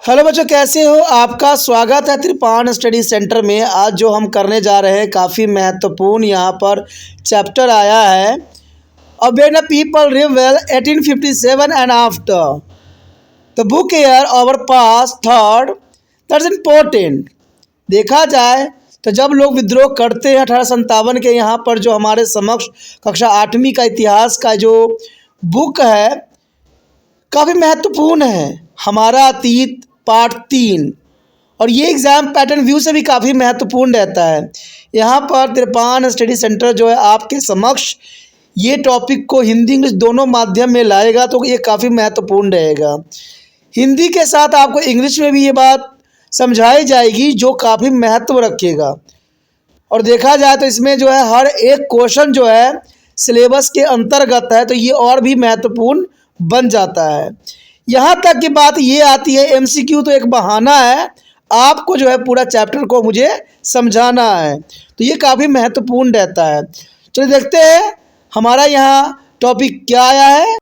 Hello बच्चों, कैसे हो? आपका स्वागत है त्रिपाण स्टडी सेंटर में। आज जो हम करने जा रहे हैं काफ़ी महत्वपूर्ण यहाँ पर चैप्टर आया है। A when a people live well 1857 and after the book year our pass third, that's important. देखा जाए तो जब लोग विद्रोह करते हैं 1857 के, यहाँ पर जो हमारे समक्ष कक्षा 8वीं का इतिहास का जो बुक है काफ़ी महत्वपूर्ण है, हमारा अतीत पार्ट 3। और ये एग्ज़ाम पैटर्न व्यू से भी काफ़ी महत्वपूर्ण रहता है। यहाँ पर त्रिपाण स्टडी सेंटर जो है आपके समक्ष ये टॉपिक को हिंदी इंग्लिश दोनों माध्यम में लाएगा, तो ये काफ़ी महत्वपूर्ण रहेगा। हिंदी के साथ आपको इंग्लिश में भी ये बात समझाई जाएगी जो काफ़ी महत्व रखेगा। और देखा जाए तो इसमें जो है हर एक क्वेश्चन जो है सिलेबस के अंतर्गत है, तो ये और भी महत्वपूर्ण बन जाता है। यहाँ तक की बात ये आती है, एमसीक्यू तो एक बहाना है, आपको जो है पूरा चैप्टर को मुझे समझाना है, तो ये काफ़ी महत्वपूर्ण रहता है। चलिए देखते हैं हमारा यहाँ टॉपिक क्या आया है।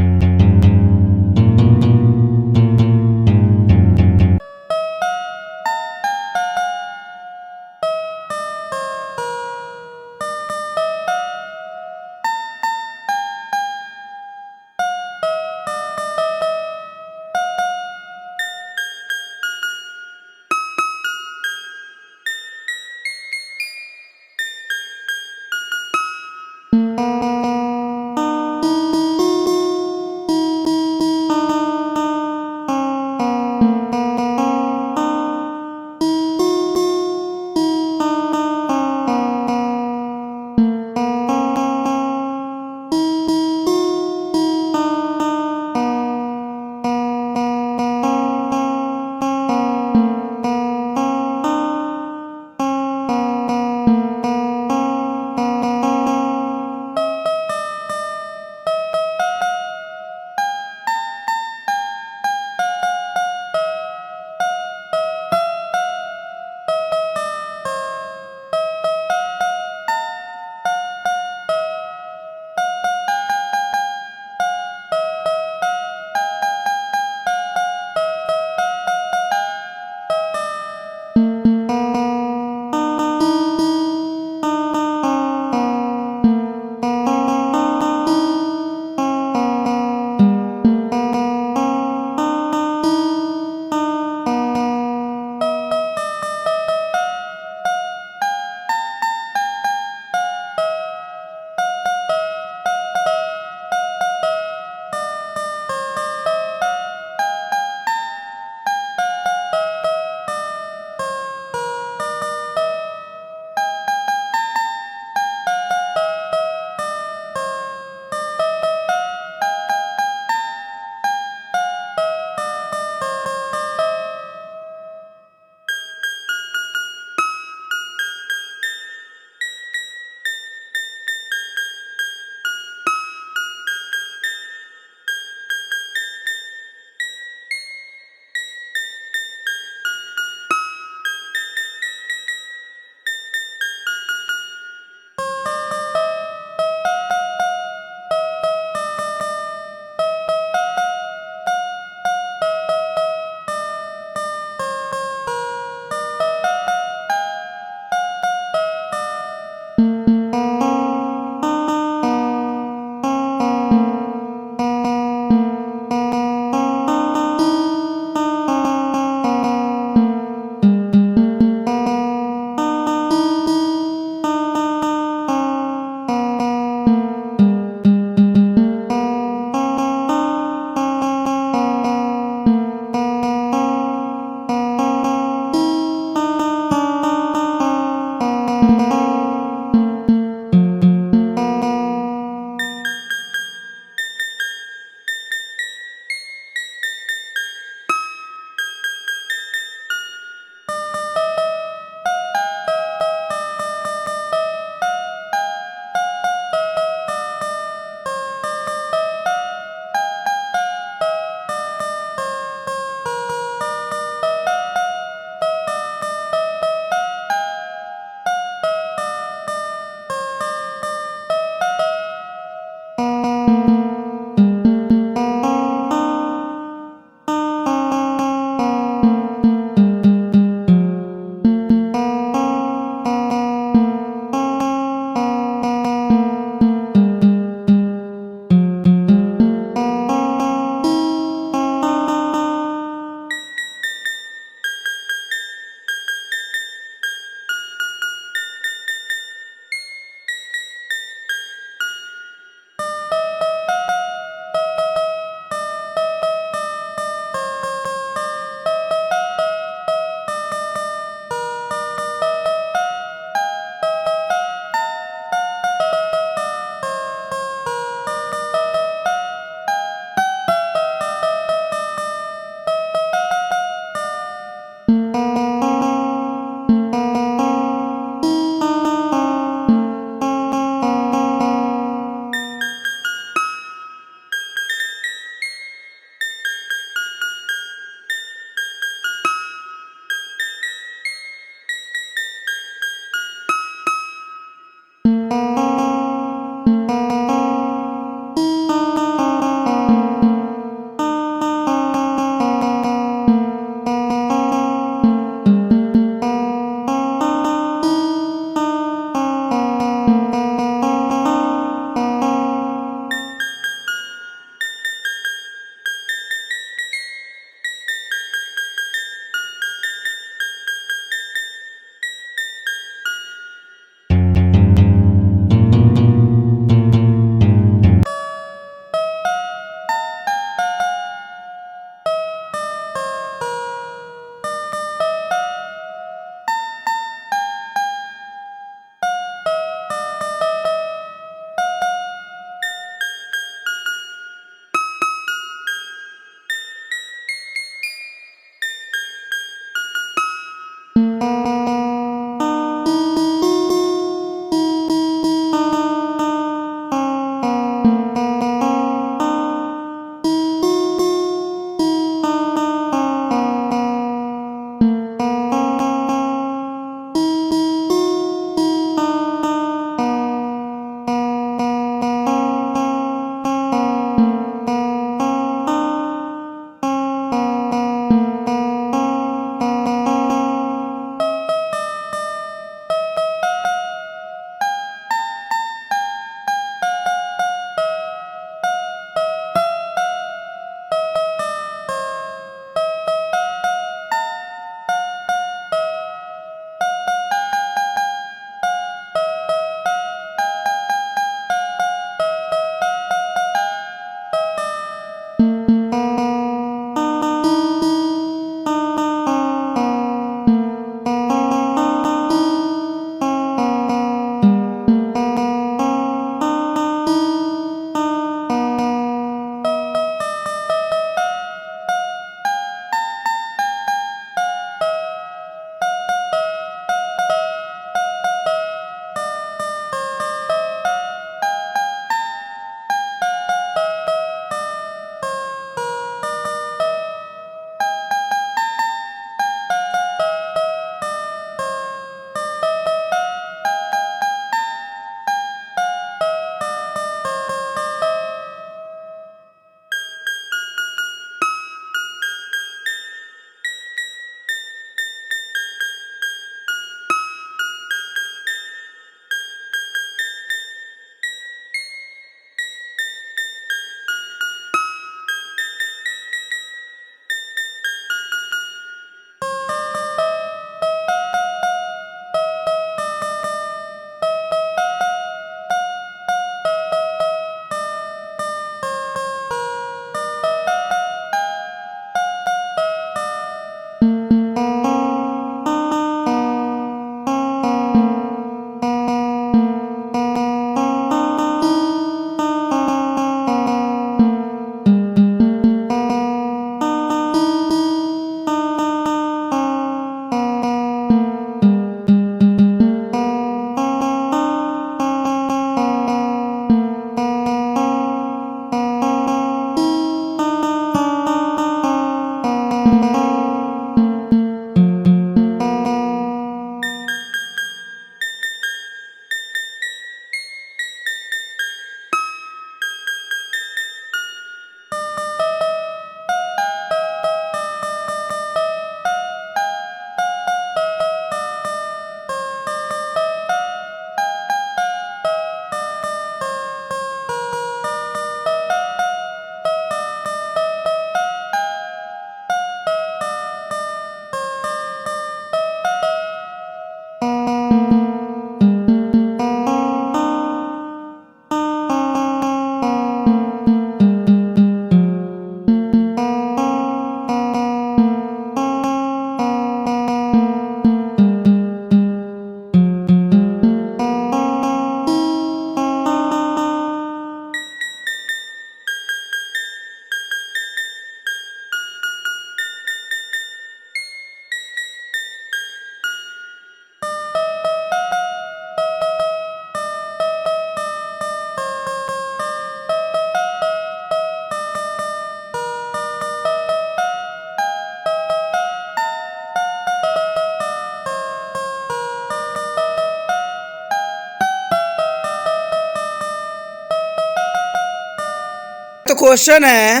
तो क्वेश्चन है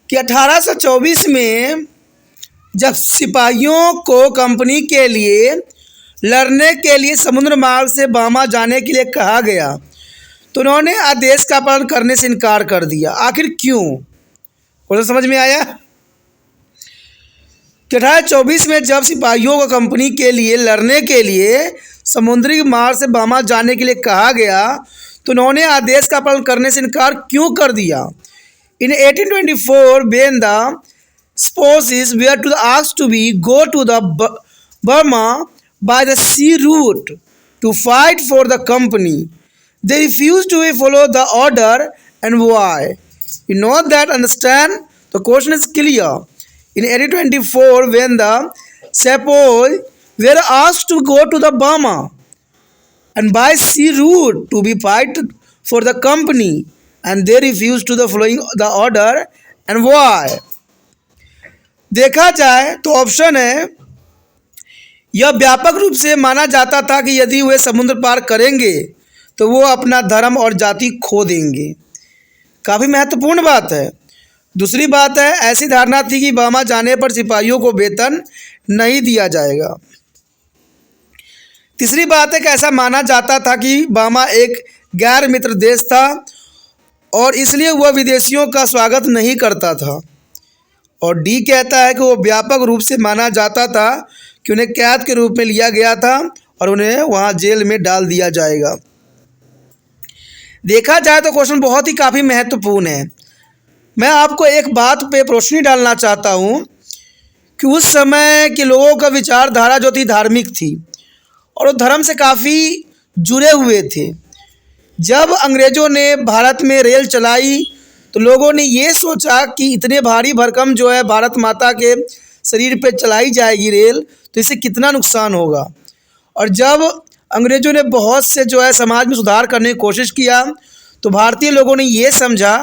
कि 1824 में जब सिपाहियों को कंपनी के लिए लड़ने के लिए समुद्र मार्ग से बर्मा जाने के लिए कहा गया तो उन्होंने आदेश का पालन करने से इनकार कर दिया। आखिर क्यों? क्वेश्चन समझ में आया? 1824 में जब सिपाहियों को कंपनी के लिए लड़ने के लिए समुद्री मार्ग से बर्मा जाने के लिए कहा गया तो उन्होंने आदेश का पालन करने से इनकार क्यों कर दिया? इन 1824 when the spouse were to asked to be go to the Burma by the sea route to fight for the company, they refused to follow the order, and why? You know that, understand? The question is clear. In 1824 when the sepoys were asked to go to the Burma and by sea route to be fight for the company, and they refused to the following the order, and why? देखा जाए तो option है, यह व्यापक रूप से माना जाता था कि यदि वे समुद्र पार करेंगे तो वो अपना धर्म और जाति खो देंगे। काफ़ी महत्वपूर्ण बात है। दूसरी बात है, ऐसी धारणा थी कि बर्मा जाने पर सिपाहियों को वेतन नहीं दिया जाएगा। तीसरी बात है कि ऐसा माना जाता था कि बर्मा एक गैर मित्र देश था और इसलिए वह विदेशियों का स्वागत नहीं करता था। और डी कहता है कि वो व्यापक रूप से माना जाता था कि उन्हें कैद के रूप में लिया गया था और उन्हें वहाँ जेल में डाल दिया जाएगा। देखा जाए तो क्वेश्चन बहुत ही काफ़ी महत्वपूर्ण है। मैं आपको एक बात पे रोशनी डालना चाहता हूँ कि उस समय के लोगों का विचारधारा जो थी धार्मिक थी और वो धर्म से काफ़ी जुड़े हुए थे। जब अंग्रेज़ों ने भारत में रेल चलाई तो लोगों ने ये सोचा कि इतने भारी भरकम जो है भारत माता के शरीर पे चलाई जाएगी रेल तो इससे कितना नुकसान होगा। और जब अंग्रेज़ों ने बहुत से जो है समाज में सुधार करने की कोशिश किया तो भारतीय लोगों ने ये समझा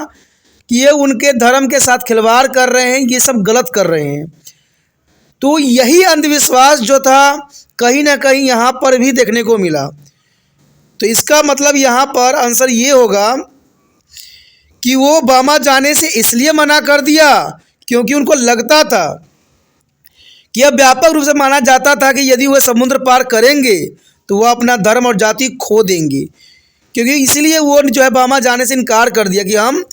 कि ये उनके धर्म के साथ खिलवाड़ कर रहे हैं, ये सब गलत कर रहे हैं। तो यही अंधविश्वास जो था कहीं ना कहीं यहाँ पर भी देखने को मिला। तो इसका मतलब यहाँ पर आंसर ये होगा कि वो बर्मा जाने से इसलिए मना कर दिया क्योंकि उनको लगता था कि अब व्यापक रूप से माना जाता था कि यदि वह समुद्र पार करेंगे तो वह अपना धर्म और जाति खो देंगे। क्योंकि इसीलिए वो जो है बर्मा जाने से इनकार कर दिया कि हम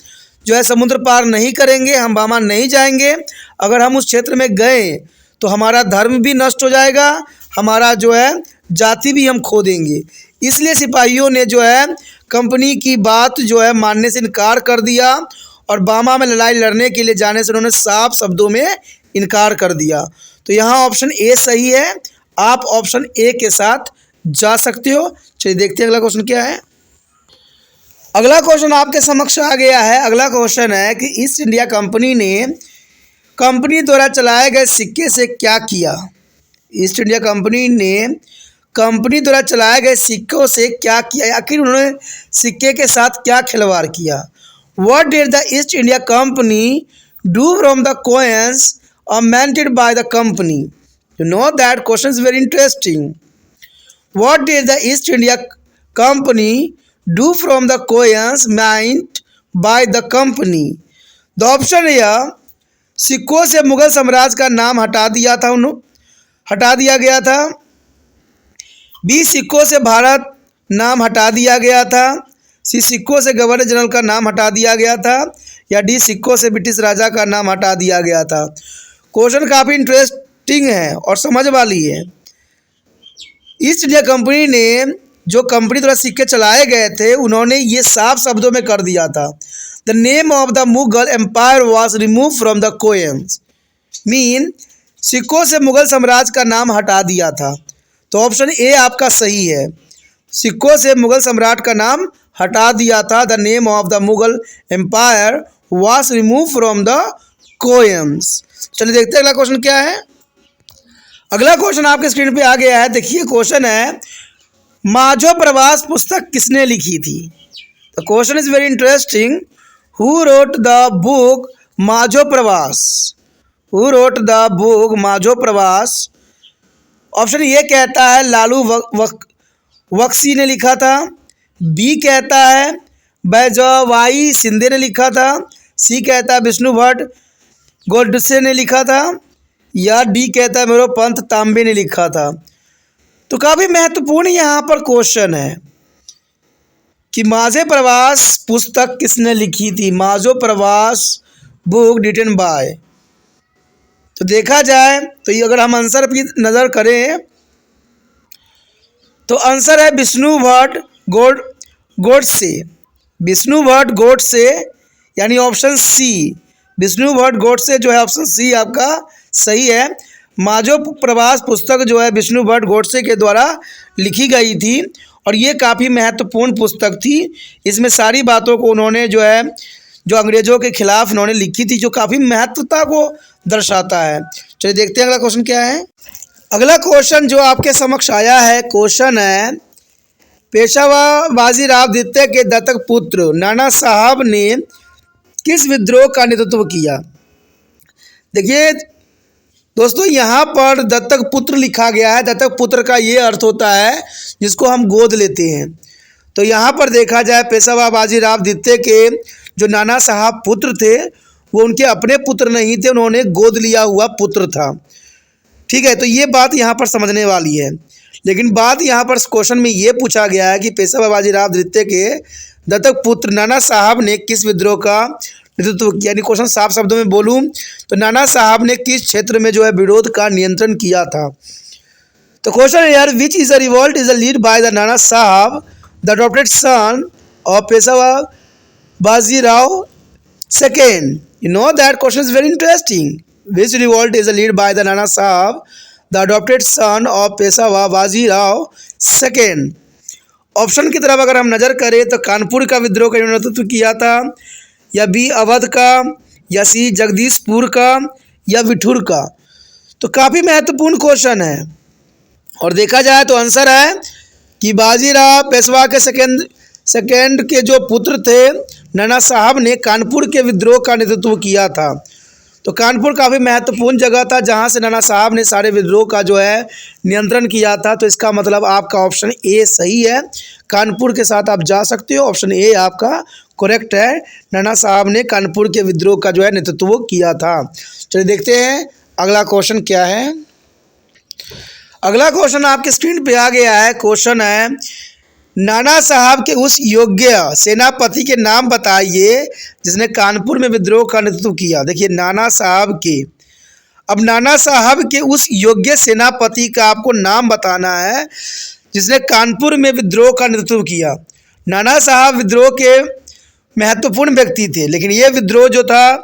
जो है समुद्र पार नहीं करेंगे, हम बर्मा नहीं जाएंगे। अगर हम उस क्षेत्र में गए तो हमारा धर्म भी नष्ट हो जाएगा, हमारा जो है जाति भी हम खो देंगे। इसलिए सिपाहियों ने जो है कंपनी की बात जो है मानने से इनकार कर दिया और बर्मा में लड़ाई लड़ने के लिए जाने से उन्होंने साफ शब्दों में इनकार कर दिया। तो यहाँ ऑप्शन ए सही है। आप ऑप्शन ए के साथ जा सकते हो। चलिए देखते हैं अगला क्वेश्चन क्या है। अगला क्वेश्चन आपके समक्ष आ गया है। अगला क्वेश्चन है कि ईस्ट इंडिया कंपनी ने कंपनी द्वारा चलाए गए सिक्के से क्या किया। ईस्ट इंडिया कंपनी ने कंपनी द्वारा चलाए गए सिक्कों से क्या किया, आखिर उन्होंने सिक्के के साथ क्या खिलवाड़ किया। What did the East India Company do from the coins minted by the company? You know that question is very interesting. What did the East India Company do from the coins minted by the company? The option here, सिक्कों से मुगल साम्राज्य का नाम हटा दिया गया था। B, सिक्कों से भारत नाम हटा दिया गया था। सी, सिक्कों से गवर्नर जनरल का नाम हटा दिया गया था। या डी, सिक्कों से ब्रिटिश राजा का नाम हटा दिया गया था। क्वेश्चन काफ़ी इंटरेस्टिंग है और समझ वाली है। ईस्ट इंडिया कंपनी ने, जो कंपनी द्वारा सिक्के चलाए गए थे, उन्होंने ये साफ शब्दों में कर दिया था, the name of the Mughal empire was remove from the coins, mean सिक्कों से मुगल साम्राज्य का नाम हटा दिया था। तो ऑप्शन ए आपका सही है, सिक्कों से मुगल सम्राट का नाम हटा दिया था। The name of the Mughal empire was remove from the coins. चलिए देखते हैं अगला क्वेश्चन क्या है। अगला क्वेश्चन आपके स्क्रीन पे आ गया है। देखिए क्वेश्चन है, माझो प्रवास पुस्तक किसने लिखी थी? The question is very interesting. Who wrote the book माझो प्रवास? हु रोट द बुक माझो प्रवास? ऑप्शन ए कहता है लालू बख्शी ने लिखा था, बी कहता है बैजवाई शिंदे ने लिखा था, सी कहता है विष्णु भट्ट गोडसे ने लिखा था, या डी कहता है मोरोपंत तांबे ने लिखा था। तो काफ़ी महत्वपूर्ण यहाँ पर क्वेश्चन है कि माझो प्रवास पुस्तक किसने लिखी थी? माझो प्रवास बुक रिटन बाय। तो देखा जाए तो ये अगर हम आंसर की नज़र करें तो आंसर है विष्णु भट्ट गोडसे। विष्णु भट्ट गोडसे, यानी ऑप्शन सी, विष्णु भट्ट गोडसे जो है ऑप्शन सी आपका सही है। माझो प्रवास पुस्तक जो है विष्णु भट्ट गोडसे के द्वारा लिखी गई थी और ये काफ़ी महत्वपूर्ण पुस्तक थी। इसमें सारी बातों को उन्होंने जो है जो अंग्रेज़ों के खिलाफ उन्होंने लिखी थी, जो काफ़ी महत्वता को दर्शाता है। चलिए देखते हैं अगला क्वेश्चन क्या है। अगला क्वेश्चन जो आपके समक्ष आया है, क्वेश्चन है, पेशवा बाजीराव द्वितीय के दत्तक पुत्र नाना साहब ने किस विद्रोह का नेतृत्व किया? देखिए दोस्तों, यहाँ पर दत्तक पुत्र लिखा गया है। दत्तक पुत्र का ये अर्थ होता है जिसको हम गोद लेते हैं। तो यहाँ पर देखा जाए पेशवा बाजीराव द्वितीय के जो नाना साहब पुत्र थे वो उनके अपने पुत्र नहीं थे, उन्होंने गोद लिया हुआ पुत्र था। ठीक है, तो ये बात यहाँ पर समझने वाली है। लेकिन बात यहाँ पर क्वेश्चन में ये पूछा गया है कि पेशवा बाजीराव द्वितीय के दत्तक पुत्र नाना साहब ने किस विद्रोह का नेतृत्व किया? यानी क्वेश्चन साफ शब्दों में बोलूँ तो नाना साहब ने किस क्षेत्र में जो है विरोध का नियंत्रण किया था? तो क्वेश्चन है यार, which is a revolt is a lead by the नाना साहब the adopted sun of Peshwa Bajirao second? You know that question is very interesting. Which revolt is led by the Nana Sahab, the adopted son of Peshwa Bajirao second? Option की तरफ अगर हम नज़र करें तो कानपुर का विद्रोह का नेतृत्व किया था, या बी अवध का, या सी जगदीशपुर का, या विठुर का। तो काफ़ी महत्वपूर्ण क्वेश्चन है और देखा जाए तो आंसर है कि बाजीराव पेशवा के सेकेंड के जो पुत्र थे नाना साहब ने कानपुर के विद्रोह का नेतृत्व किया था। तो कानपुर काफ़ी महत्वपूर्ण जगह था जहां से नाना साहब ने सारे विद्रोह का जो है नियंत्रण किया था। तो इसका मतलब आपका ऑप्शन ए सही है, कानपुर के साथ आप जा सकते हो। ऑप्शन ए आपका करेक्ट है, नाना साहब ने कानपुर के विद्रोह का जो है नेतृत्व किया था। चलिए देखते हैं अगला क्वेश्चन क्या है। अगला क्वेश्चन आपके स्क्रीन पे आ गया है। क्वेश्चन है, नाना साहब के उस योग्य सेनापति के नाम बताइए जिसने कानपुर में विद्रोह का नेतृत्व किया। देखिए नाना साहब के, अब नाना साहब के उस योग्य सेनापति का आपको नाम बताना है जिसने कानपुर में विद्रोह का नेतृत्व किया। नाना साहब विद्रोह के महत्वपूर्ण व्यक्ति थे, लेकिन ये विद्रोह जो था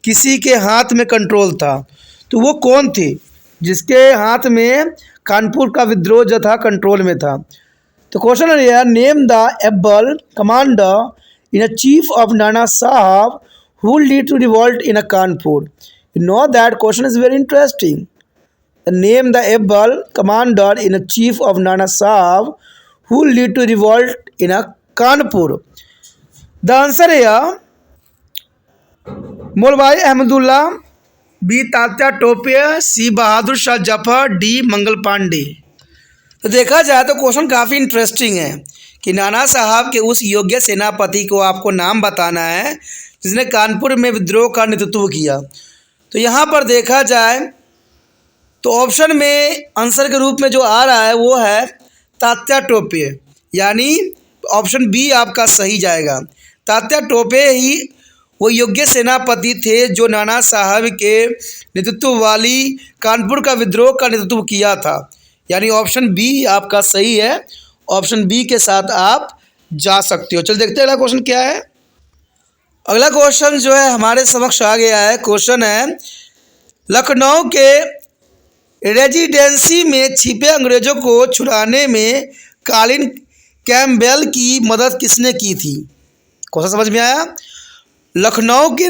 किसी के हाथ में कंट्रोल था। तो वो कौन थे जिसके हाथ में कानपुर का विद्रोह जो था कंट्रोल में था? तो क्वेश्चन है यार, name the able commander in a chief of Nana Sahab who lead to revolt in a Kanpur. You know that question is very interesting. Name the able commander in a chief of Nana Sahab who lead to revolt in a Kanpur. The answer है Maulvi Ahmadullah, B Tatya Tope, C Bahadur Shah Zafar, D Mangal Pandey. तो देखा जाए तो question काफ़ी interesting है कि नाना साहब के उस योग्य सेनापति को आपको नाम बताना है जिसने कानपुर में विद्रोह का नेतृत्व किया। तो यहाँ पर देखा जाए तो ऑप्शन में आंसर के रूप में जो आ रहा है वो है तात्या टोपे, यानी ऑप्शन बी आपका सही जाएगा। तात्या टोपे ही वो योग्य सेनापति थे जो नाना साहब के नेतृत्व वाली कानपुर का विद्रोह का नेतृत्व किया था। यानी ऑप्शन बी आपका सही है। ऑप्शन बी के साथ आप जा सकते हो। चल देखते हैं अगला क्वेश्चन क्या है। अगला क्वेश्चन जो है हमारे समक्ष आ गया है। क्वेश्चन है, लखनऊ के रेजिडेंसी में छिपे अंग्रेजों को छुड़ाने में कॉलिन कैम्पबेल की मदद किसने की थी? क्वेश्चन समझ में आया? लखनऊ के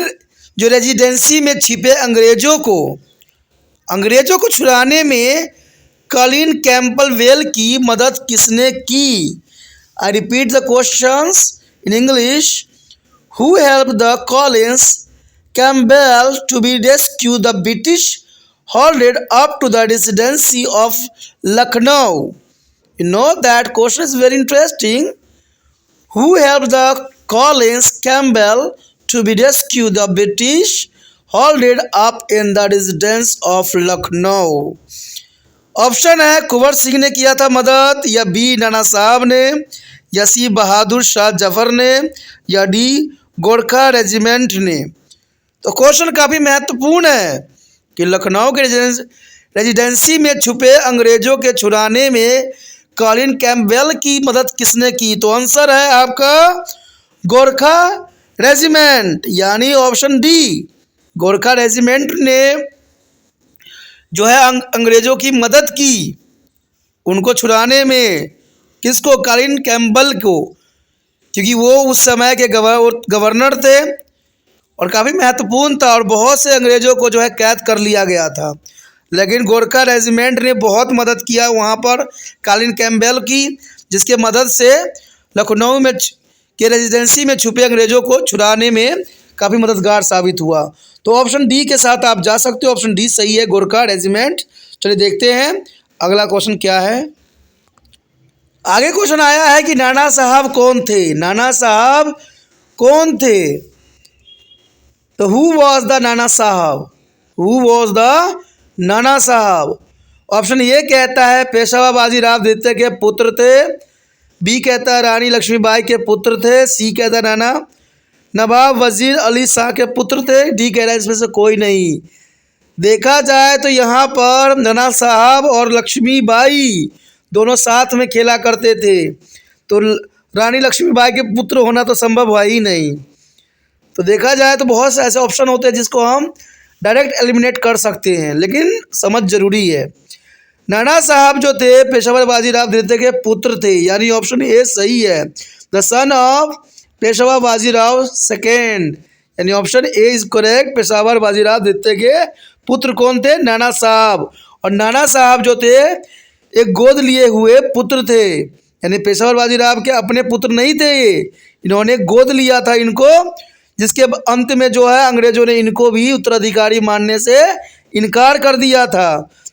जो रेजिडेंसी में छिपे अंग्रेजों को छुड़ाने में कॉलिन कैम्पबेल की मदद किसने की? I repeat the questions in English. Who help the Collins Campbell to be rescue the British holded up to the residency of Lucknow? You know that question is very interesting. Who helped the Collins Campbell to be rescue the British holded up in the residence of Lucknow? Option है कुंवर सिंह ने किया था मदद, या B नाना साहब ने, या सी बहादुर शाह जफर ने, या डी गोरखा रेजिमेंट ने। तो क्वेश्चन काफ़ी महत्वपूर्ण है कि लखनऊ के रेजिडेंसी में छुपे अंग्रेजों के छुड़ाने में कॉलिन कैम्पबेल की मदद किसने की? तो आंसर है आपका गोरखा रेजिमेंट, यानी ऑप्शन डी। गोरखा रेजिमेंट ने जो है अंग्रेजों की मदद की उनको छुड़ाने में। किसको? कॉलिन कैम्पबेल को, क्योंकि वो उस समय के गवर्नर थे और काफ़ी महत्वपूर्ण था और बहुत से अंग्रेज़ों को जो है कैद कर लिया गया था। लेकिन गोरखा रेजिमेंट ने बहुत मदद किया वहाँ पर कॉलिन कैम्पबेल की, जिसके मदद से लखनऊ में के रेजिडेंसी में छुपे अंग्रेज़ों को छुड़ाने में काफ़ी मददगार साबित हुआ। तो ऑप्शन डी के साथ आप जा सकते हो। ऑप्शन डी सही है, गोरखा रेजिमेंट। चलिए देखते हैं अगला क्वेश्चन क्या है। आगे क्वेश्चन आया है कि नाना साहब कौन थे? नाना साहब कौन थे? तो who was the Nana Sahab? Who was the नाना साहब? ऑप्शन ए कहता है पेशवा बाजीराव द्वितीय के पुत्र थे, बी कहता है रानी लक्ष्मीबाई के पुत्र थे, सी कहता है नाना नवाब वजीर अली शाह के पुत्र थे, डी कह रहा है इसमें से कोई नहीं। देखा जाए तो यहाँ पर नाना साहब और लक्ष्मीबाई दोनों साथ में खेला करते थे, तो रानी लक्ष्मीबाई के पुत्र होना तो संभव हुआ ही नहीं। तो देखा जाए तो बहुत से ऐसे ऑप्शन होते हैं जिसको हम डायरेक्ट एलिमिनेट कर सकते हैं, लेकिन समझ जरूरी है। नाना साहब जो थे पेशवा बाजीराव द्वितीय के पुत्र थे, यानी ऑप्शन ए सही है, the son of Peshwa Bajirao second, यानी option A is correct. Peshwa Bajirao द्वितीय के पुत्र कौन थे? नाना साहब। और नाना साहब जो थे एक गोद लिए हुए पुत्र थे, यानी पेशवा बाजीराव के अपने पुत्र नहीं थे, इन्होंने गोद लिया था इनको, जिसके अंत में जो है अंग्रेजों ने इनको भी उत्तराधिकारी मानने से इनकार कर दिया था।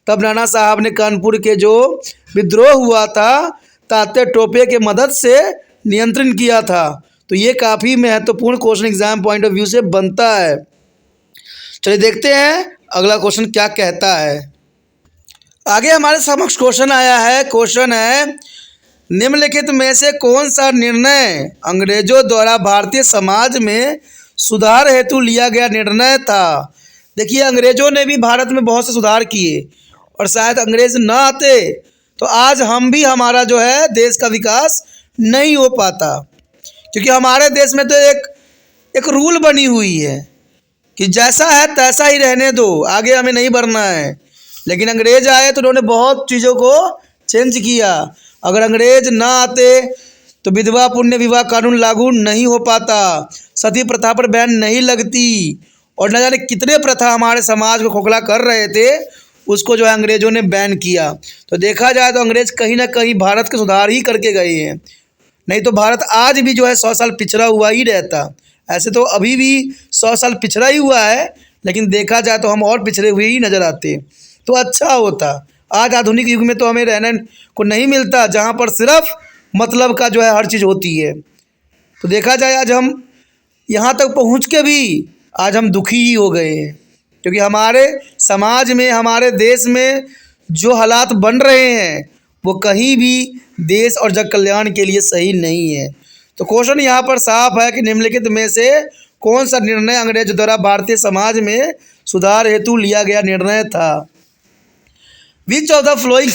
तब नाना साहब ने कानपुर के जो विद्रोह हुआ था तात्या टोपे के मदद से नियंत्रण किया था। तो ये काफ़ी महत्वपूर्ण question exam point of view से बनता है। चलिए देखते हैं अगला क्वेश्चन क्या कहता है। आगे हमारे समक्ष क्वेश्चन आया है। क्वेश्चन है, निम्नलिखित में से कौन सा निर्णय अंग्रेजों द्वारा भारतीय समाज में सुधार हेतु लिया गया निर्णय था? देखिए, अंग्रेजों ने भी भारत में बहुत से सुधार किए और शायद अंग्रेज ना आते तो आज हम भी हमारा जो है देश का विकास नहीं हो पाता, क्योंकि हमारे देश में तो एक रूल बनी हुई है कि जैसा है तैसा ही रहने दो, आगे हमें नहीं बढ़ना है। लेकिन अंग्रेज आए तो उन्होंने बहुत चीज़ों को चेंज किया। अगर अंग्रेज ना आते तो विधवा पुण्य विवाह कानून लागू नहीं हो पाता, सती प्रथा पर बैन नहीं लगती, और न जाने कितने प्रथा हमारे समाज को खोखला कर रहे थे, उसको जो है अंग्रेज़ों ने बैन किया। तो देखा जाए तो अंग्रेज कहीं ना कहीं भारत के सुधार ही करके गए हैं, नहीं तो भारत आज भी जो है 100 साल पिछड़ा हुआ ही रहता। ऐसे तो अभी भी 100 साल पिछड़ा ही हुआ है, लेकिन देखा जाए तो हम और पिछड़े हुए ही नज़र आते तो अच्छा होता। आज आधुनिक युग में तो हमें रहने को नहीं मिलता, जहाँ पर सिर्फ मतलब का जो है हर चीज़ होती है। तो देखा जाए आज हम यहाँ तक पहुँच के भी आज हम दुखी ही हो गए हैं, क्योंकि हमारे समाज में हमारे देश में जो हालात बन रहे हैं वो कहीं भी देश और जग कल्याण के लिए सही नहीं है। तो क्वेश्चन यहाँ पर साफ है कि निम्नलिखित में से कौन सा निर्णय अंग्रेजों द्वारा भारतीय समाज में सुधार हेतु लिया गया निर्णय था? Which of the following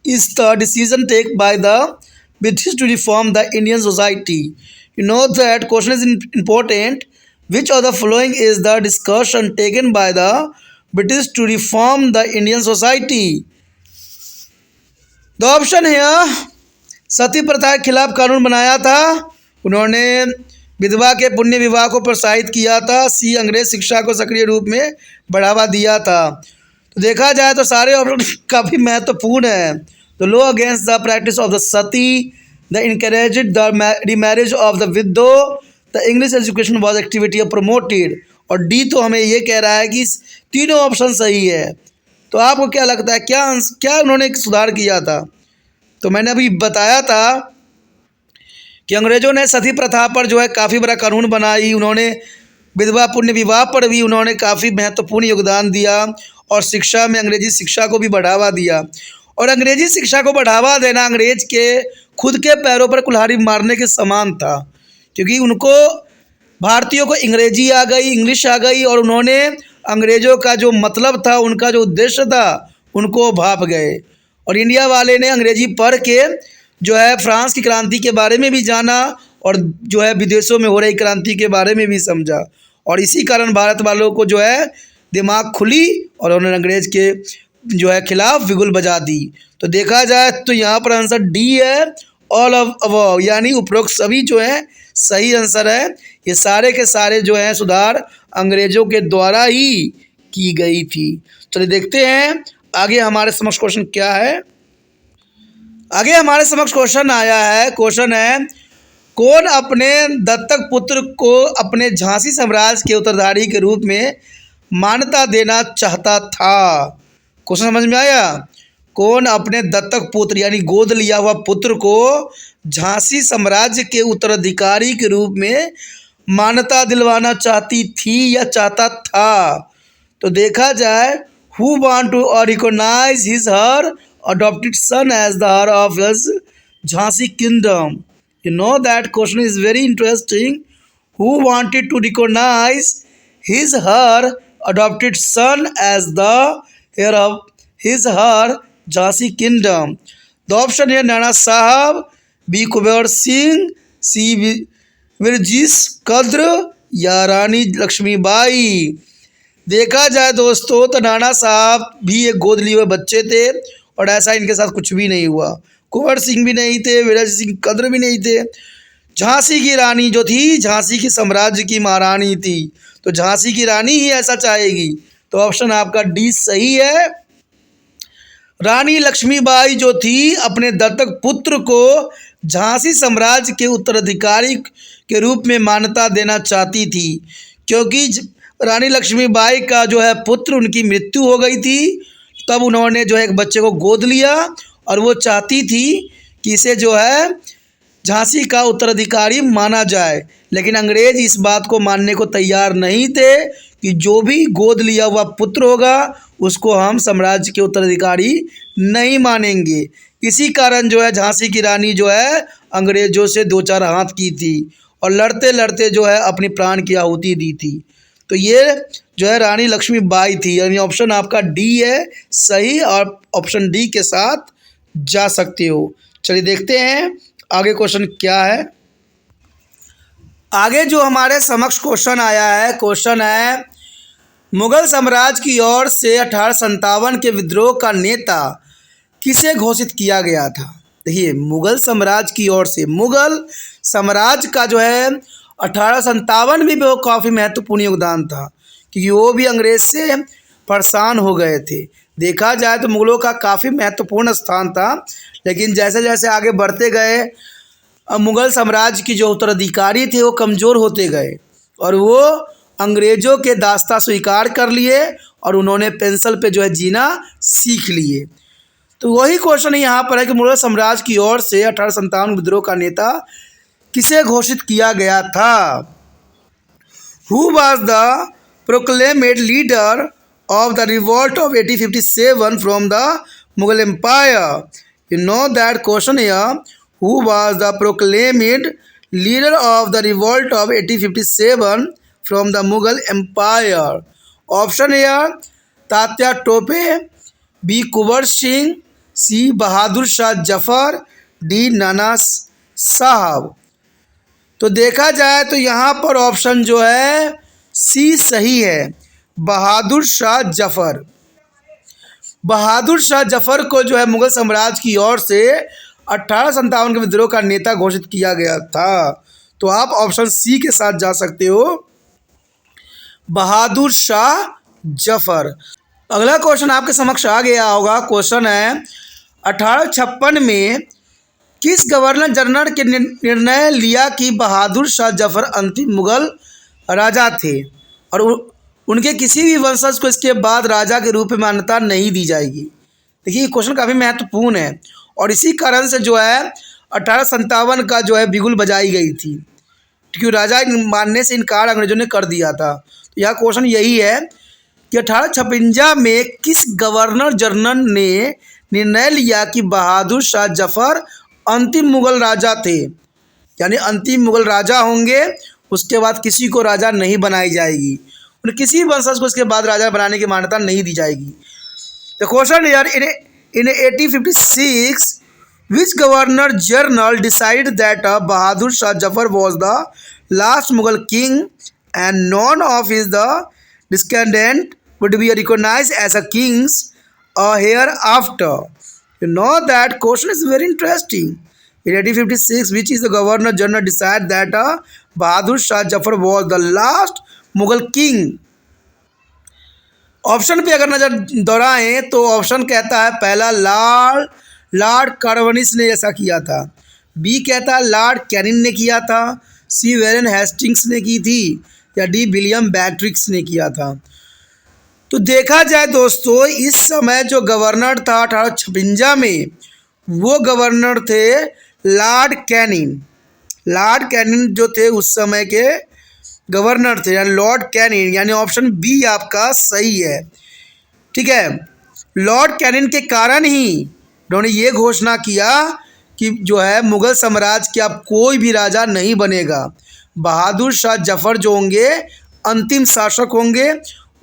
is the decision taken by the British to reform the Indian society? You know that question is important. Which of the following is the discussion taken by the British to reform the Indian society? The option here, सती प्रथा के खिलाफ कानून बनाया था, उन्होंने विधवा के पुण्य विवाह को प्रोत्साहित किया था, सी अंग्रेज शिक्षा को सक्रिय रूप में बढ़ावा दिया था। तो देखा जाए तो सारे ऑप्शन काफ़ी महत्वपूर्ण है। The law against the practice of the Sati, the encourage the remarriage of the widow, the English education was activity promoted. और डी तो हमें ये कह रहा है कि तीनों ऑप्शन सही है। तो आपको क्या लगता है, क्या उन्होंने सुधार किया था? तो मैंने अभी बताया था कि अंग्रेज़ों ने सती प्रथा पर जो है काफ़ी बड़ा कानून बनाई, उन्होंने विधवा पुण्य विवाह पर भी उन्होंने काफ़ी महत्वपूर्ण योगदान दिया, और शिक्षा में अंग्रेजी शिक्षा को भी बढ़ावा दिया। और अंग्रेजी शिक्षा को बढ़ावा देना अंग्रेज के खुद के पैरों पर कुल्हाड़ी मारने के समान था, क्योंकि उनको भारतीयों को अंग्रेजी आ गई, इंग्लिश आ गई, और उन्होंने अंग्रेज़ों का जो मतलब था, उनका जो उद्देश्य था, उनको भाप गए। और इंडिया वाले ने अंग्रेजी पढ़ के जो है फ्रांस की क्रांति के बारे में भी जाना, और जो है विदेशों में हो रही क्रांति के बारे में भी समझा, और इसी कारण भारत वालों को जो है दिमाग खुली और उन्होंने अंग्रेज़ के जो है खिलाफ बिगुल बजा दी। तो देखा जाए तो यहाँ पर आंसर डी है, ऑल ऑफ अबव, यानी उपरोक्त सभी जो है सही आंसर है। ये सारे के सारे जो है सुधार अंग्रेज़ों के द्वारा ही की गई थी। चलिए देखते हैं आगे हमारे समक्ष क्वेश्चन क्या है। आगे हमारे समक्ष क्वेश्चन आया है, क्वेश्चन है, कौन अपने दत्तक पुत्र को अपने झांसी साम्राज्य के उत्तराधिकारी के रूप में मान्यता देना चाहता था? क्वेश्चन समझ में आया? कौन अपने दत्तक पुत्र यानी गोद लिया हुआ पुत्र को झांसी साम्राज्य के उत्तराधिकारी के रूप में मान्यता दिलवाना चाहती थी या चाहता था? तो देखा जाए, who want to recognise his her adopted son as the heir of his Jhansi kingdom. You know that question is very interesting. Who wanted to recognize his her adopted son as the heir of his her Jhansi kingdom? The option here, Nana Sahab, B. Kuber Singh, C. Virjis Kadr या रानी लक्ष्मीबाई। देखा जाए दोस्तों तो नाना साहब भी एक गोद लिए हुए बच्चे थे, और ऐसा इनके साथ कुछ भी नहीं हुआ। कुंवर सिंह भी नहीं थे, वीर सिंह कद्र भी नहीं थे। झांसी की रानी जो थी, झांसी की साम्राज्य की महारानी थी, तो झांसी की रानी ही ऐसा चाहेगी। तो ऑप्शन आपका डी सही है। रानी लक्ष्मीबाई जो थी अपने दत्तक पुत्र को झांसी साम्राज्य के उत्तराधिकारी के रूप में मान्यता देना चाहती थी, क्योंकि रानी लक्ष्मीबाई का जो है पुत्र, उनकी मृत्यु हो गई थी, तब उन्होंने जो है एक बच्चे को गोद लिया, और वो चाहती थी कि इसे जो है झांसी का उत्तराधिकारी माना जाए। लेकिन अंग्रेज इस बात को मानने को तैयार नहीं थे कि जो भी गोद लिया हुआ पुत्र होगा उसको हम साम्राज्य के उत्तराधिकारी नहीं मानेंगे। इसी कारण जो है झांसी की रानी जो है अंग्रेज़ों से दो चार हाथ की थी, और लड़ते लड़ते जो है अपनी प्राण की आहुति दी थी। तो ये जो है रानी लक्ष्मीबाई थी, यानी ऑप्शन आपका डी है सही, और ऑप्शन डी के साथ जा सकते हो। चलिए देखते हैं आगे क्वेश्चन क्या है। आगे जो हमारे समक्ष क्वेश्चन आया है, क्वेश्चन है, मुगल साम्राज्य की ओर से 1857 के विद्रोह का नेता किसे घोषित किया गया था? देखिए, मुगल साम्राज्य की ओर से, मुगल साम्राज्य का जो है 1857 में भी वो काफ़ी महत्वपूर्ण योगदान था, क्योंकि वो भी अंग्रेज से परेशान हो गए थे। देखा जाए तो मुगलों का काफ़ी महत्वपूर्ण स्थान था, लेकिन जैसे जैसे आगे बढ़ते गए मुगल साम्राज्य की जो उत्तराधिकारी थे वो कमज़ोर होते गए, और वो अंग्रेज़ों के दास्ता स्वीकार कर लिए, और उन्होंने पेंसिल पे जो है जीना सीख लिए। तो वही क्वेश्चन यहाँ पर है कि मुगल साम्राज्य की ओर से 1857 विद्रोह का नेता किसे घोषित किया गया था? Who was the proclaimed leader of the revolt of 1857 from the Mughal empire? You know that question here, who was the proclaimed leader of the revolt of 1857 from the Mughal empire? Option here, Tatya Tope, B Kunwar Singh, C Bahadur Shah Zafar, D Nana Sahib. तो देखा जाए तो यहाँ पर option जो है सी सही है, बहादुर शाह जफर। बहादुर शाह जफर को जो है मुगल साम्राज्य की ओर से 1857 के विद्रोह का नेता घोषित किया गया था। तो आप ऑप्शन सी के साथ जा सकते हो, बहादुर शाह जफर। अगला क्वेश्चन आपके समक्ष आ गया होगा। क्वेश्चन है 1856 में किस गवर्नर जनरल के निर्णय लिया कि बहादुर शाह जफर अंतिम मुगल राजा थे और उनके किसी भी वंशज को इसके बाद राजा के रूप में मान्यता नहीं दी जाएगी। देखिए ये क्वेश्चन काफ़ी महत्वपूर्ण है और इसी कारण से जो है 1857 का जो है बिगुल बजाई गई थी, क्योंकि राजा मानने से इनकार अंग्रेजों ने कर दिया था। तो यह क्वेश्चन यही है कि 1856 में किस गवर्नर जनरल ने निर्णय लिया कि बहादुर शाह जफर अंतिम मुगल राजा थे, यानी अंतिम मुगल राजा होंगे, उसके बाद किसी को राजा नहीं बनाई जाएगी, उन्हें किसी वंशज को इसके बाद राजा बनाने की मान्यता नहीं दी जाएगी। द क्वेश्चन यार इन 1856 which governor general decided that Bahadur Shah Jafar was the last Mughal king and none of his the descendant would be recognized as a kings hereafter. You know that question is very interesting. In 1856, which is the governor general decided that Bahadur Shah Jafar was the last Mughal king. Option पे अगर नज़र दौड़ाएं तो option कहता है पहला Lord Cornwallis ने ऐसा किया था, बी कहता है लॉर्ड कैनिंग ने किया था, सी वैरेन हेस्टिंग्स ने की थी, या डी विलियम बेट्रिक्स ने किया था। तो देखा जाए दोस्तों इस समय जो गवर्नर था 1856 में, वो गवर्नर थे लॉर्ड कैनिंग। लॉर्ड कैनिंग जो थे उस समय के गवर्नर थे, यानी लॉर्ड कैनिंग, यानी ऑप्शन बी आपका सही है। ठीक है, लॉर्ड कैनिंग के कारण ही उन्होंने ये घोषणा किया कि जो है मुगल साम्राज्य के अब कोई भी राजा नहीं बनेगा, बहादुर शाह जफर जो होंगे अंतिम शासक होंगे,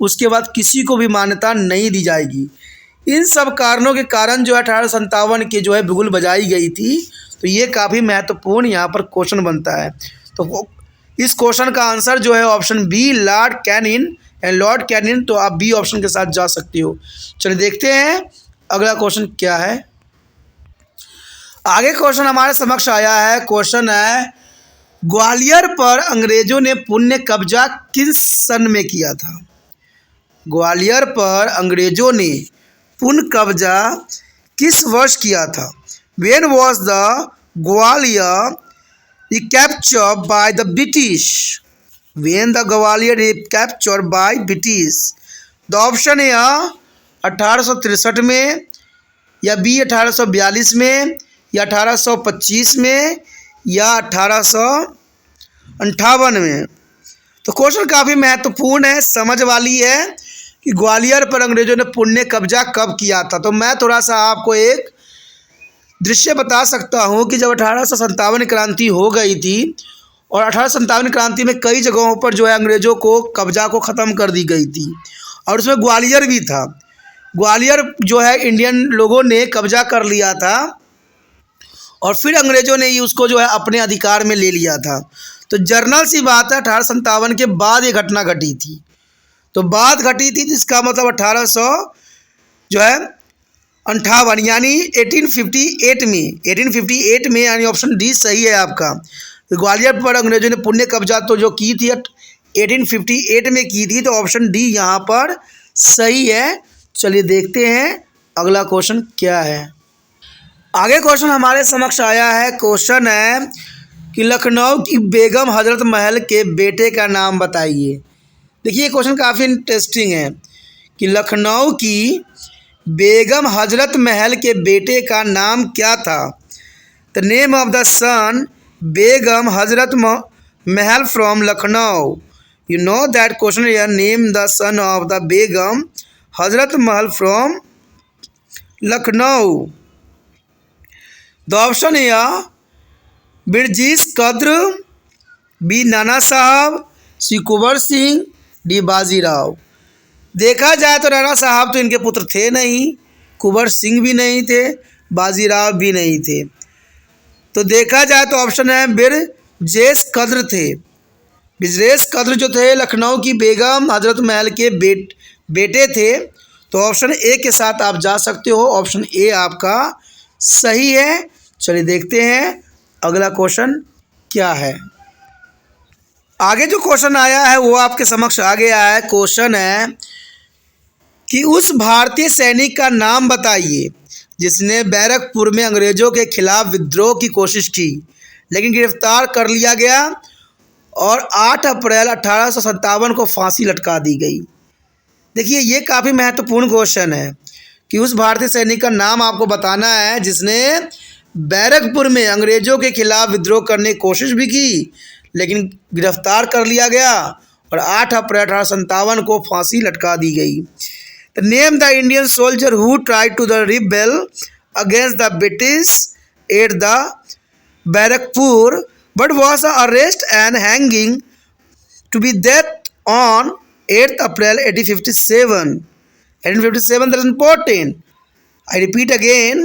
उसके बाद किसी को भी मान्यता नहीं दी जाएगी। इन सब कारणों के कारण जो है 1857 की जो है बिगुल बजाई गई थी। तो ये काफ़ी महत्वपूर्ण यहाँ पर क्वेश्चन बनता है। तो इस क्वेश्चन का आंसर जो है option B Lord Canning and Lord Canning. तो आप बी ऑप्शन के साथ जा सकते हो। चलिए देखते हैं अगला क्वेश्चन क्या है। आगे क्वेश्चन हमारे समक्ष आया है। क्वेश्चन है ग्वालियर पर अंग्रेजों ने पुण्य कब्जा किस सन में किया था। ग्वालियर पर अंग्रेजों ने पुण्य कब्जा किस वर्ष किया था। When was the Gwalior recaptured by the British? When the Gwalior recaptured by British? The option है 1863 में, या बी 1842 में, या 1825 में, या 1858 में। तो क्वेश्चन काफ़ी महत्वपूर्ण है, समझ वाली है कि ग्वालियर पर अंग्रेजों ने पुण्य कब्जा कब किया था। तो मैं थोड़ा सा आपको एक दृश्य बता सकता हूँ कि जब 1857 क्रांति हो गई थी और 1857 क्रांति में कई जगहों पर जो है अंग्रेज़ों को कब्जा को ख़त्म कर दी गई थी और उसमें ग्वालियर भी था। ग्वालियर जो है इंडियन लोगों ने कब्जा कर लिया था और फिर अंग्रेज़ों ने ही उसको जो है अपने अधिकार में ले लिया था। तो जर्नल सी बात है 1857 के बाद ये घटना घटी थी। तो बात घटी थी जिसका मतलब 1858 यानी 1858 में यानी ऑप्शन डी सही है आपका। तो ग्वालियर पर अंग्रेजों ने पुण्य कब्जा तो जो की थी 1858 में की थी, तो ऑप्शन डी यहाँ पर सही है। चलिए देखते हैं अगला क्वेश्चन क्या है। आगे क्वेश्चन हमारे समक्ष आया है। क्वेश्चन है कि लखनऊ की बेगम हजरत महल के बेटे का नाम बताइए। देखिए क्वेश्चन काफ़ी इंटरेस्टिंग है कि लखनऊ की बेगम हजरत महल के बेटे का नाम क्या था। The name of the son Begum Hazrat Mahal from Lucknow. You know that question या name the son of the Begum Hazrat Mahal from Lucknow. The option है बिरजीस कद्र, बी नाना साहब, सी कुंवर सिंह, डी बाजीराव। देखा जाए तो नाना साहब तो इनके पुत्र थे नहीं, कुंवर सिंह भी नहीं थे, बाजीराव भी नहीं थे। तो देखा जाए तो ऑप्शन है बिरजेश कद्र थे। बिरजेश कद्र जो थे लखनऊ की बेगम हजरत महल के बेटे थे। तो ऑप्शन ए के साथ आप जा सकते हो, ऑप्शन ए आपका सही है। चलिए देखते हैं अगला क्वेश्चन क्या है। आगे जो क्वेश्चन आया है वो आपके समक्ष आ गया है। क्वेश्चन है कि उस भारतीय सैनिक का नाम बताइए जिसने बैरकपुर में अंग्रेजों के खिलाफ विद्रोह की कोशिश की लेकिन गिरफ्तार कर लिया गया और 8 अप्रैल 1857 को फांसी लटका दी गई। देखिए ये काफ़ी महत्वपूर्ण क्वेश्चन है कि उस भारतीय सैनिक का नाम आपको बताना है जिसने बैरकपुर में अंग्रेजों के खिलाफ विद्रोह करने की कोशिश भी की लेकिन गिरफ्तार कर लिया गया और 8 अप्रैल 1857 को फांसी लटका दी गई। Name the Indian soldier who tried to the rebel against the British at the Barrackpore but was arrest and hanging to be death on 8 April 1857. 1857, that is important. I repeat again.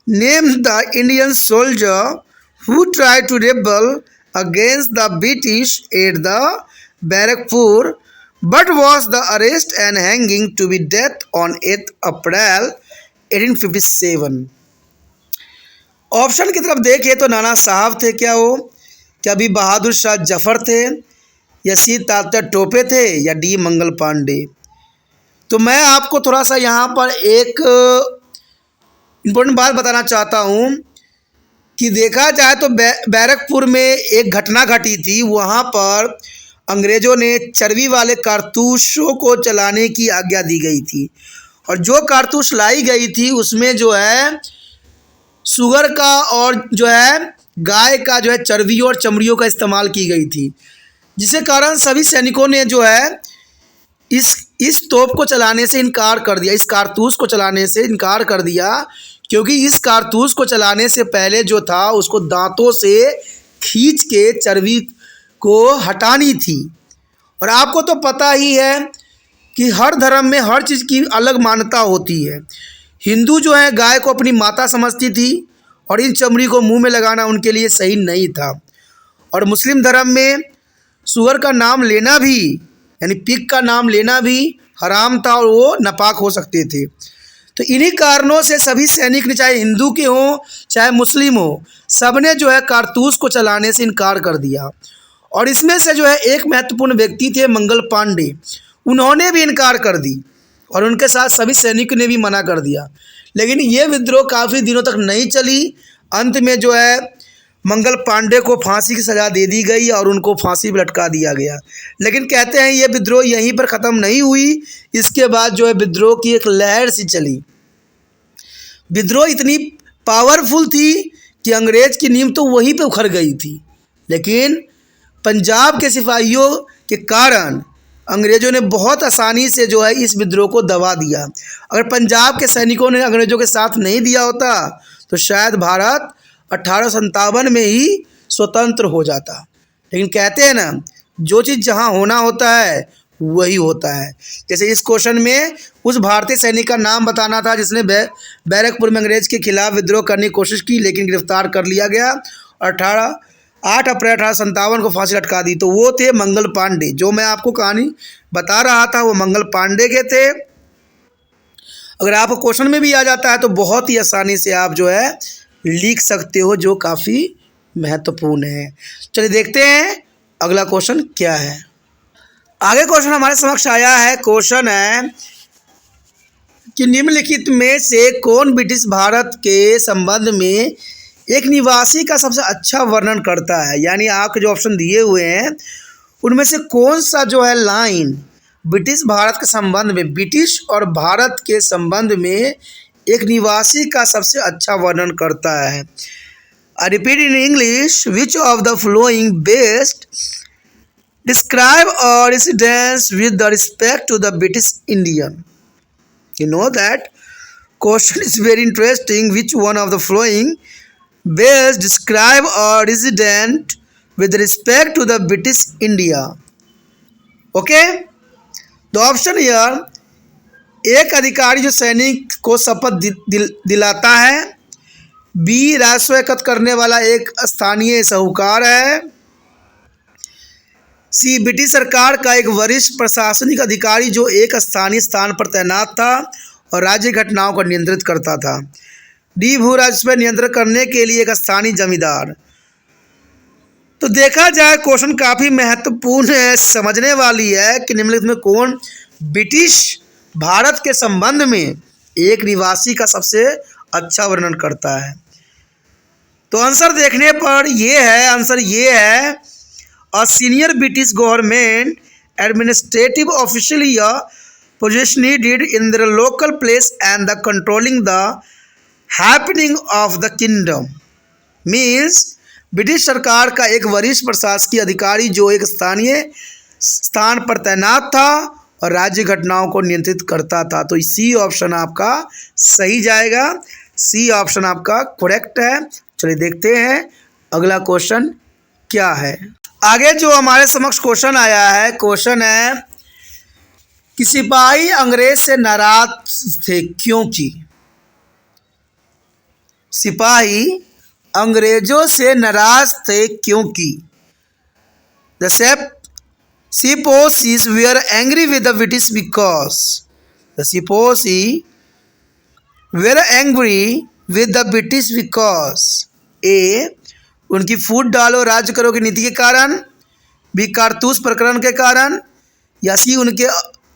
Name the Indian soldier who tried to rebel against the British at the Barrackpur but was the arrest and hanging to be death on 8 April 1857. Option की तरफ देखें तो नाना साहब थे क्या वो, क्या भी बहादुर शाह जफर थे, या सी तात्या टोपे थे, या डी मंगल पांडे। तो मैं आपको थोड़ा सा यहाँ पर एक इम्पोर्टेंट बात बताना चाहता हूँ कि देखा जाए तो बैरकपुर में एक घटना घटी थी। वहाँ पर अंग्रेज़ों ने चर्बी वाले कारतूसों को चलाने की आज्ञा दी गई थी और जो कारतूस लाई गई थी उसमें जो है शुगर का और जो है गाय का जो है चर्बी और चमड़ियों का इस्तेमाल की गई थी, जिसके कारण सभी सैनिकों ने जो है इस तोप को चलाने से इनकार कर दिया, इस कारतूस को चलाने से इनकार कर दिया, क्योंकि इस कारतूस को चलाने से पहले जो था उसको दांतों से खींच के चर्बी को हटानी थी। और आपको तो पता ही है कि हर धर्म में हर चीज़ की अलग मान्यता होती है। हिंदू जो है गाय को अपनी माता समझती थी और इन चमड़ी को मुंह में लगाना उनके लिए सही नहीं था। और मुस्लिम धर्म में सुअर का नाम लेना भी यानी पिग का नाम लेना भी हराम था और वो नापाक हो सकते थे। तो इन्हीं कारणों से सभी सैनिक ने, चाहे हिंदू के हों चाहे मुस्लिम हो, सब ने जो है कारतूस को चलाने से इनकार कर दिया। और इसमें से जो है एक महत्वपूर्ण व्यक्ति थे मंगल पांडे, उन्होंने भी इनकार कर दी और उनके साथ सभी सैनिकों ने भी मना कर दिया। लेकिन ये विद्रोह काफ़ी दिनों तक नहीं चली। अंत में जो है मंगल पांडे को फांसी की सज़ा दे दी गई और उनको फांसी पर लटका दिया गया। लेकिन कहते हैं ये विद्रोह यहीं पर ख़त्म नहीं हुई, इसके बाद जो है विद्रोह की एक लहर सी चली। विद्रोह इतनी पावरफुल थी कि अंग्रेज़ की नींव तो वहीं पे उखड़ गई थी, लेकिन पंजाब के सिपाहियों के कारण अंग्रेज़ों ने बहुत आसानी से जो है इस विद्रोह को दबा दिया। अगर पंजाब के सैनिकों ने अंग्रेज़ों के साथ नहीं दिया होता तो शायद भारत 1857 में ही स्वतंत्र हो जाता। लेकिन कहते हैं ना, जो चीज़ जहाँ होना होता है वही होता है। जैसे इस क्वेश्चन में उस भारतीय सैनिक का नाम बताना था जिसने बैरकपुर में अंग्रेज़ के खिलाफ विद्रोह करने की कोशिश की लेकिन गिरफ्तार कर लिया गया और 8 अप्रैल 1857 को फांसी लटका दी। तो वो थे मंगल पांडे। जो मैं आपको कहानी बता रहा था वो मंगल पांडे के थे। अगर आपको क्वेश्चन में भी आ जाता है तो बहुत ही आसानी से आप जो है लिख सकते हो, जो काफ़ी महत्वपूर्ण है। चलिए देखते हैं अगला क्वेश्चन क्या है। आगे क्वेश्चन हमारे समक्ष आया है। क्वेश्चन है कि निम्नलिखित में से कौन ब्रिटिश भारत के संबंध में एक निवासी का सबसे अच्छा वर्णन करता है। यानी आपके जो ऑप्शन दिए हुए हैं उनमें से कौन सा जो है लाइन ब्रिटिश भारत के संबंध में, ब्रिटिश और भारत के संबंध में एक निवासी का सबसे अच्छा वर्णन करता है। I repeat in English, which of the following best describe a residence with the respect to the British Indian. You know that question is very interesting. Which one of the following best describe a resident with respect to the British India? Okay, the option here एक अधिकारी जो सैनिक को शपथ दिलाता है। B, राजस्व एकत्र करने वाला एक स्थानीय साहूकार है। सी, ब्रिटिश सरकार का एक वरिष्ठ प्रशासनिक अधिकारी जो एक स्थानीय स्थान पर तैनात था और राज्य घटनाओं को नियंत्रित करता था। डी, भू राजस्व पर नियंत्रण करने के लिए एक स्थानीय जमींदार। तो देखा जाए क्वेश्चन काफ़ी महत्वपूर्ण है, समझने वाली है कि निम्नलिखित में कौन ब्रिटिश भारत के संबंध में एक निवासी का सबसे अच्छा वर्णन करता है। तो आंसर देखने पर आंसर ये है a senior British government administrative official या positioned in the local place and the controlling the happening of the kingdom. Means British सरकार का एक वरिष्ठ प्रशासकीय अधिकारी जो एक स्थानीय स्थान पर तैनात था और राज्य घटनाओं को नियंत्रित करता था। तो सी ऑप्शन आपका सही जाएगा, सी ऑप्शन आपका करेक्ट है। चलिए देखते हैं अगला क्वेश्चन क्या है। आगे जो हमारे समक्ष क्वेश्चन आया है, क्वेश्चन है कि सिपाही अंग्रेज से नाराज थे क्योंकि। सिपाही अंग्रेजों से नाराज थे क्योंकि the Sepoys were angry with the British because the Sepoys were angry with the British because A, उनकी फूट डालो राज्य करो की नीति के कारण, बी, कारतूस प्रकरण के कारण, या सी, उनके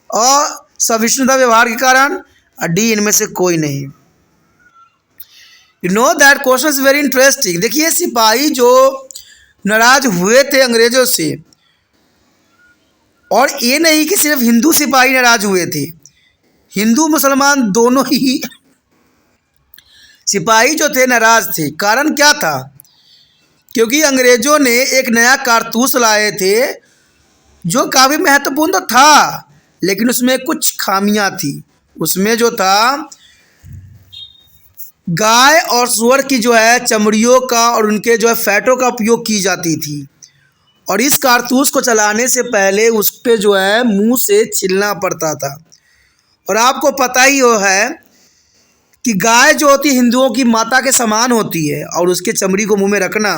असहिष्णुता व्यवहार के कारण, और डी, इनमें से कोई नहीं। You know that question is very interesting. देखिए सिपाही जो नाराज हुए थे अंग्रेजों से, और ये नहीं कि सिर्फ हिंदू सिपाही नाराज हुए थे, हिंदू मुसलमान दोनों ही सिपाही जो थे नाराज थे। कारण क्या था? क्योंकि अंग्रेजों ने एक नया कारतूस लाए थे जो काफ़ी महत्वपूर्ण तो था, लेकिन उसमें कुछ खामियां थी। उसमें जो था गाय और सूअर की जो है चमड़ियों का और उनके जो है फैटों का उपयोग की जाती थी, और इस कारतूस को चलाने से पहले उस पर जो है मुंह से छीलना पड़ता था। और आपको पता ही है कि गाय जो होती है हिंदुओं की माता के समान होती है, और उसके चमड़ी को मुंह में रखना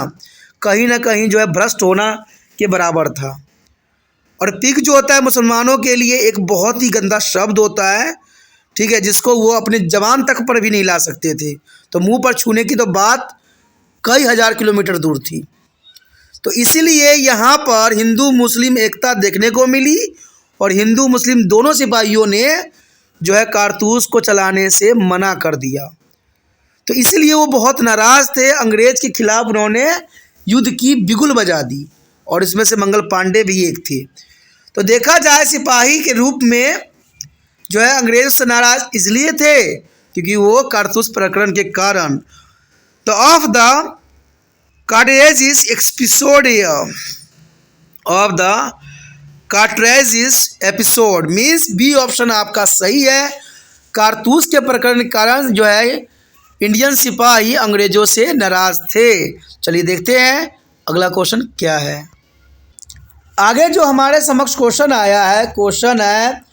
कहीं ना कहीं जो है भ्रष्ट होना के बराबर था। और पिग जो होता है मुसलमानों के लिए एक बहुत ही गंदा शब्द होता है, ठीक है, जिसको वो अपने जबान तक पर भी नहीं ला सकते थे। तो मुंह पर छूने की तो बात कई हजार किलोमीटर दूर थी। तो इसीलिए यहाँ पर हिंदू मुस्लिम एकता देखने को मिली, और हिंदू मुस्लिम दोनों सिपाहियों ने जो है कारतूस को चलाने से मना कर दिया। तो इसलिए वो बहुत नाराज़ थे, अंग्रेज के खिलाफ उन्होंने युद्ध की बिगुल बजा दी, और इसमें से मंगल पांडे भी एक थे। तो देखा जाए सिपाही के रूप में जो है अंग्रेज से नाराज इसलिए थे क्योंकि वो कारतूस प्रकरण के कारण। तो of the cartridges episode of the cartridges episode means B option आपका सही है। कारतूस के प्रकरण के कारण जो है इंडियन सिपाही अंग्रेजों से नाराज थे। चलिए देखते हैं अगला क्वेश्चन क्या है। आगे जो हमारे समक्ष क्वेश्चन आया है, क्वेश्चन है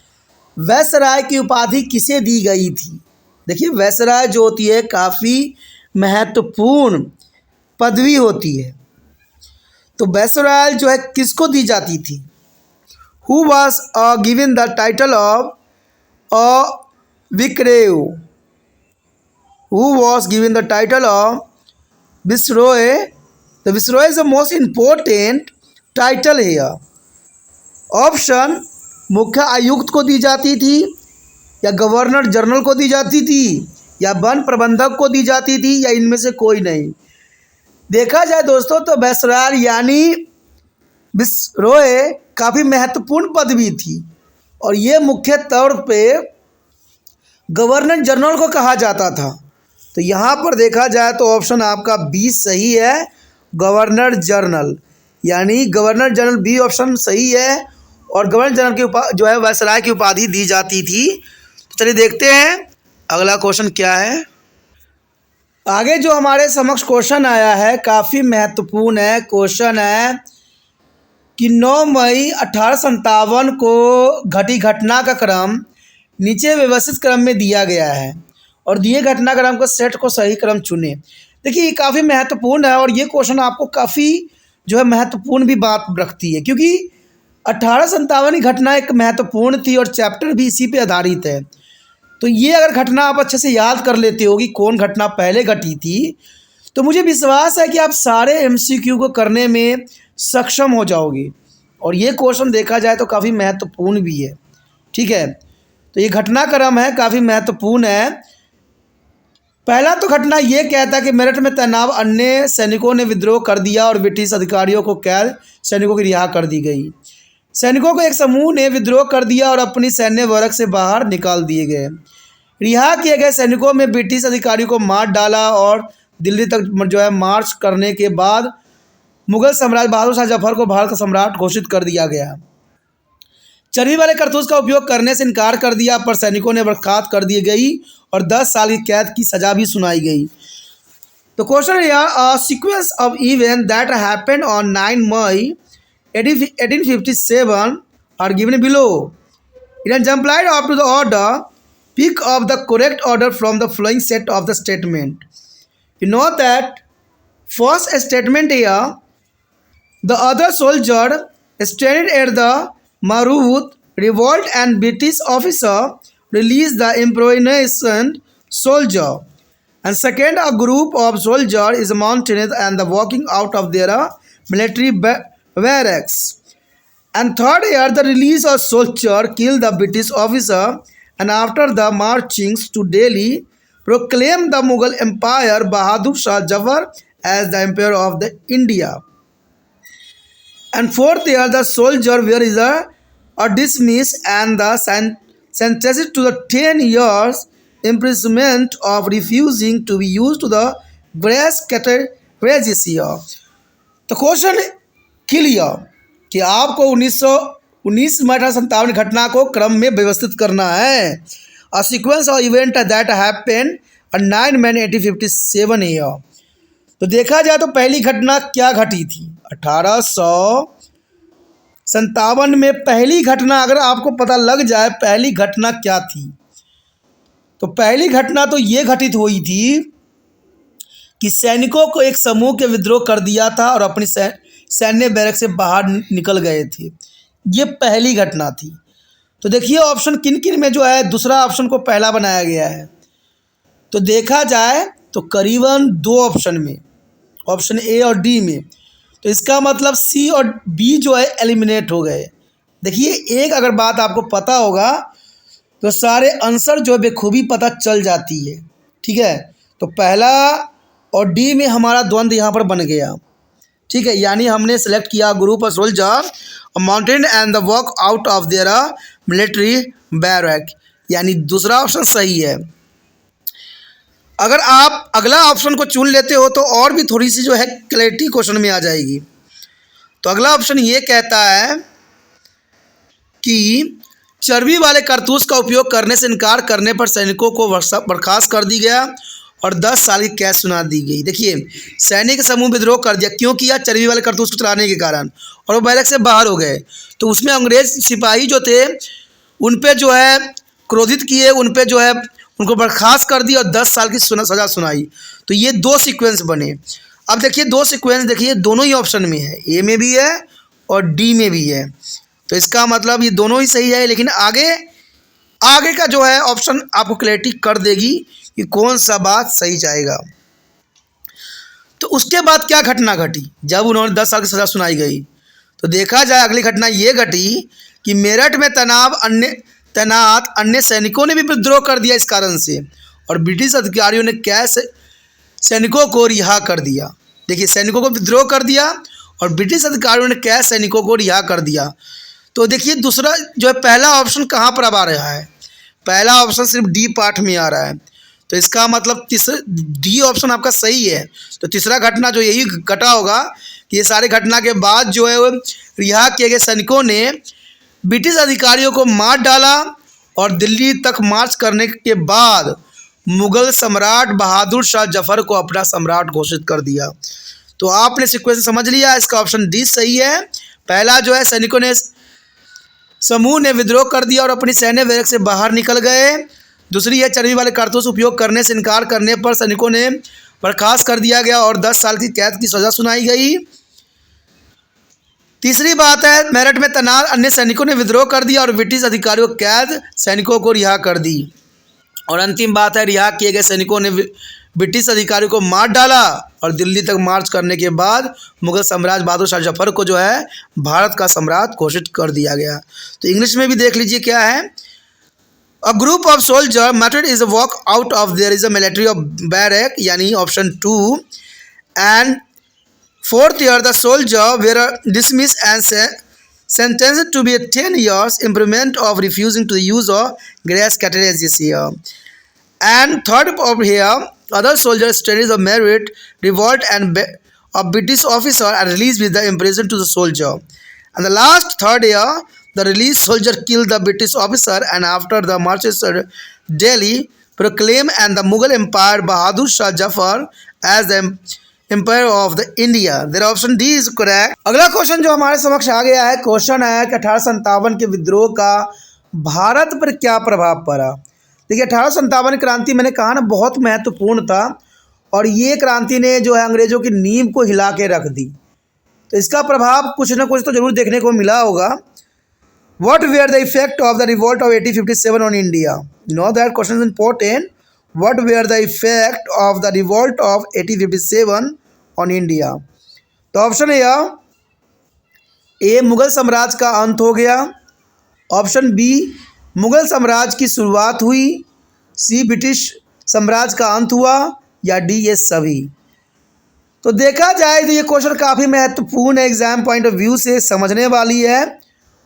वायसराय की उपाधि किसे दी गई थी। देखिए वायसराय जो होती है काफ़ी महत्वपूर्ण पदवी होती है। तो वायसराय जो है किसको दी जाती थी? Who was given the title of viceroy, who was given the title of viceroy. The viceroy is the most important title है। ऑप्शन मुख्य आयुक्त को दी जाती थी, या गवर्नर जनरल को दी जाती थी, या वन प्रबंधक को दी जाती थी, या इनमें से कोई नहीं। देखा जाए दोस्तों तो वायसराय यानी विसरॉय काफ़ी महत्वपूर्ण पदवी थी, और ये मुख्य तौर पे गवर्नर जनरल को कहा जाता था। तो यहाँ पर देखा जाए तो ऑप्शन आपका बी सही है, गवर्नर जनरल, यानी गवर्नर जनरल बी ऑप्शन सही है। और गवर्नर जनरल की जो है वायसराय की उपाधि दी जाती थी। तो चलिए देखते हैं अगला क्वेश्चन क्या है। आगे जो हमारे समक्ष क्वेश्चन आया है काफ़ी महत्वपूर्ण है। क्वेश्चन है कि 9 मई 1857 को घटी घटना का क्रम नीचे व्यवस्थित क्रम में दिया गया है और दिए घटनाक्रम को सेट को सही क्रम चुने। देखिए ये काफ़ी महत्वपूर्ण है और ये क्वेश्चन आपको काफ़ी जो है महत्वपूर्ण भी बात रखती है, क्योंकि 1857 की घटना एक महत्वपूर्ण थी और चैप्टर भी इसी पे आधारित है। तो ये अगर घटना आप अच्छे से याद कर लेते हो कि कौन घटना पहले घटी थी, तो मुझे विश्वास है कि आप सारे एमसीक्यू को करने में सक्षम हो जाओगे। और ये क्वेश्चन देखा जाए तो काफ़ी महत्वपूर्ण भी है। ठीक है, तो ये घटनाक्रम है काफ़ी महत्वपूर्ण है। पहला तो घटना ये कहता है कि मेरठ में तैनात अन्य सैनिकों ने विद्रोह कर दिया और ब्रिटिश अधिकारियों को कैद सैनिकों की रिहा कर दी गई। सैनिकों को एक समूह ने विद्रोह कर दिया और अपनी सैन्य वर्ग से बाहर निकाल दिए गए। रिहा किए गए सैनिकों में ब्रिटिश अधिकारियों को मार डाला और दिल्ली तक जो है मार्च करने के बाद मुगल सम्राट बहादुर शाह जफर को भारत का सम्राट घोषित कर दिया गया। चर्बी वाले कारतूस का उपयोग करने से इनकार कर दिया पर सैनिकों ने बर्खास्त कर दी गई और 10 साल की कैद की सजा भी सुनाई गई। तो क्वेश्चन है sequence of event that happened on 9 May 1857 are given below. In jumbled up to the order, pick of the correct order from the following set of the statement. You know that first statement here, the other soldier stranded at the Marut revolt and British officer released the imprisoned soldier. And second, a group of soldiers is mounted and the walking out of their military barracks. And third, here the release of soldier killed the British officer and after the marchings to Delhi proclaimed the Mughal Empire Bahadur Shah Jafar as the Emperor of the India. And fourth year the soldier were dismissed and the sentenced to the 10 years imprisonment of refusing to be used to the various categories here. तो question clear कि आपको 19 मई 1857 घटना को क्रम में व्यवस्थित करना है। A sequence of event that happened on 9 May 1857 year. तो देखा जाए तो पहली घटना क्या घटी थी 1857 में। पहली घटना अगर आपको पता लग जाए पहली घटना क्या थी, तो पहली घटना तो ये घटित हुई थी कि सैनिकों को एक समूह के विद्रोह कर दिया था और अपनी सैन्य बैरक से बाहर निकल गए थे। ये पहली घटना थी। तो देखिए ऑप्शन किन किन में जो है दूसरा ऑप्शन को पहला बनाया गया है। तो देखा जाए तो करीबन 2 ऑप्शन में, ऑप्शन ए और डी में। तो इसका मतलब सी और बी जो है एलिमिनेट हो गए। देखिए एक अगर बात आपको पता होगा तो सारे आंसर जो है बेखूबी पता चल जाती है। ठीक है, तो पहला और डी में हमारा द्वंद्व यहाँ पर बन गया। ठीक है, यानी हमने सेलेक्ट किया group of soldier mountain and the walk out of their military barrack, यानी दूसरा ऑप्शन सही है। अगर आप अगला ऑप्शन को चुन लेते हो तो और भी थोड़ी सी जो है क्लैरिटी क्वेश्चन में आ जाएगी। तो अगला ऑप्शन ये कहता है कि चर्बी वाले कारतूस का उपयोग करने से इनकार करने पर सैनिकों को बर्खास्त कर दी गया और 10 साल की कैद सुना दी गई। देखिए सैनिक समूह विद्रोह कर दिया, क्यों किया? चर्बी वाले कारतूस को चलाने के कारण, और वो बैरक से बाहर हो गए। तो उसमें अंग्रेज सिपाही जो थे उन पे जो है क्रोधित किए, उन पे जो है उनको बर्खास्त कर दी और 10 साल की सज़ा सुनाई। तो ये 2 सीक्वेंस बने। अब देखिए 2 सीक्वेंस देखिए दोनों ही ऑप्शन में है, ए में भी है और डी में भी है। तो इसका मतलब ये दोनों ही सही है, लेकिन आगे का जो है ऑप्शन आपको क्लैरिटी कर देगी कि कौन सा बात सही जाएगा। तो उसके बाद क्या घटना घटी जब उन्होंने 10 साल की सज़ा सुनाई गई? तो देखा जाए अगली घटना ये घटी कि मेरठ में तैनात अन्य सैनिकों ने भी विद्रोह कर दिया इस कारण से, और ब्रिटिश अधिकारियों ने कैसे सैनिकों को रिहा कर दिया। देखिए सैनिकों को विद्रोह कर दिया और ब्रिटिश अधिकारियों ने कैसे सैनिकों को रिहा कर दिया। तो देखिए दूसरा जो है पहला ऑप्शन कहाँ पर अब आ रहा है? पहला ऑप्शन सिर्फ डी पार्ट में आ रहा है। तो इसका मतलब डी ऑप्शन आपका सही है। तो तीसरा घटना जो यही घटा होगा कि ये सारे घटना के बाद जो है रिहा किए गए सैनिकों ने ब्रिटिश अधिकारियों को मार डाला और दिल्ली तक मार्च करने के बाद मुग़ल सम्राट बहादुर शाह जफ़र को अपना सम्राट घोषित कर दिया। तो आपने सीक्वेंस समझ लिया, इसका ऑप्शन डी सही है। पहला जो है सैनिकों ने समूह ने विद्रोह कर दिया और अपनी सैन्य बैरक से बाहर निकल गए। दूसरी है चर्बी वाले कारतूस उपयोग करने से इनकार करने पर सैनिकों ने बर्खास्त कर दिया गया और 10 साल की कैद की सजा सुनाई गई। तीसरी बात है मेरठ में तैनात अन्य सैनिकों ने विद्रोह कर दिया और ब्रिटिश अधिकारियों कैद सैनिकों को रिहा कर दी। और अंतिम बात है रिहा किए गए सैनिकों ने ब्रिटिश अधिकारियों को मार डाला और दिल्ली तक मार्च करने के बाद मुगल साम्राज्य बहादुर शाह जफर को जो है भारत का सम्राट घोषित कर दिया गया। तो इंग्लिश में भी देख लीजिए क्या है। A group of soldier method is a walk out of there is a military of barrack, यानी option 2। And fourth year the soldier were dismiss and sentenced to be 10 years imprisonment of refusing to use of grass cartridges here. And third of here, other soldiers studies of merit, revolt and of British officer are released with the imprisonment to the soldier. And the last third year, the released soldier killed the British officer and after the marches to Delhi proclaim and the Mughal Empire Bahadur Shah Jafar as the empire of the India. There option D is correct. अगला question जो हमारे समक्ष आ गया है, question है कि 1857 के विद्रोह का भारत पर क्या प्रभाव पड़ा। देखिए 1857 क्रांति मैंने कहा ना बहुत महत्वपूर्ण था और ये क्रांति ने जो है अंग्रेजों की नींव को हिला के रख दी। तो इसका प्रभाव कुछ ना कुछ तो जरूर देखने को मिला होगा। What were the effect of the revolt of 1857 on India? No that question is important. What were the effect of the revolt of 1857 on India? तो ऑप्शन है ए मुगल साम्राज्य का अंत हो गया, ऑप्शन बी मुगल साम्राज्य की शुरुआत हुई, सी ब्रिटिश साम्राज्य का अंत हुआ, या डी ये सभी। तो देखा जाए तो ये क्वेश्चन काफ़ी महत्वपूर्ण है, एग्जाम पॉइंट ऑफ व्यू से समझने वाली है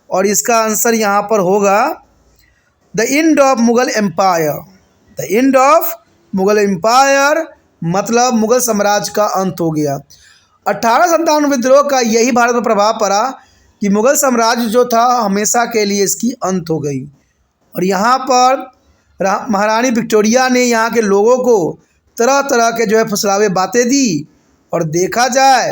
और इसका आंसर यहाँ पर होगा the end of Mughal empire. The end of Mughal empire मतलब मुगल साम्राज्य का अंत हो गया। 1857 विद्रोह का यही भारत पर प्रभाव पड़ा कि मुगल साम्राज्य जो था हमेशा के लिए इसकी अंत हो गई। और यहाँ पर महारानी विक्टोरिया ने यहाँ के लोगों को तरह तरह के जो है फुसलावे बातें दी और देखा जाए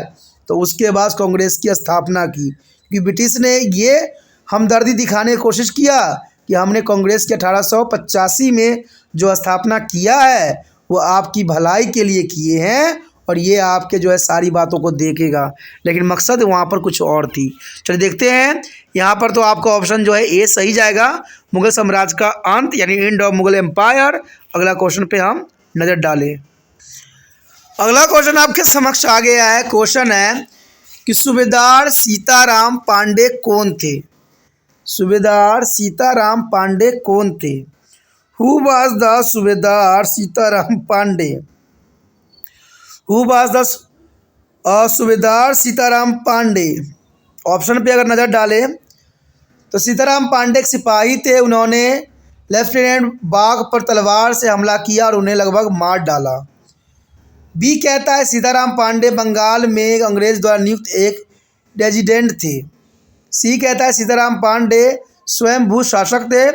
तो उसके बाद कांग्रेस की स्थापना की, क्योंकि ब्रिटिश ने ये हमदर्दी दिखाने की कोशिश किया कि हमने कांग्रेस के 1885 में जो स्थापना किया है वो आपकी भलाई के लिए किए हैं और ये आपके जो है सारी बातों को देखेगा, लेकिन मकसद वहाँ पर कुछ और थी। चलिए देखते हैं, यहाँ पर तो आपका ऑप्शन जो है ए सही जाएगा, मुगल साम्राज्य का अंत यानी एंड ऑफ मुगल एम्पायर। अगला क्वेश्चन पे हम नज़र डालें। अगला क्वेश्चन आपके समक्ष आ गया है। क्वेश्चन है कि सूबेदार सीताराम पांडे कौन थे? सूबेदार सीताराम पांडे कौन थे? Who was the सूबेदार Sitaram Pandey? Who was the सूबेदार सीताराम पांडे? ऑप्शन पे अगर नज़र डालें तो सीताराम पांडे एक सिपाही थे। उन्होंने लेफ्टिनेंट बाग पर तलवार से हमला किया और उन्हें लगभग मार डाला। बी कहता है सीताराम पांडे बंगाल में एक अंग्रेज द्वारा नियुक्त एक रेजिडेंट थे। सी कहता है सीताराम पांडे स्वयं भू शासक थे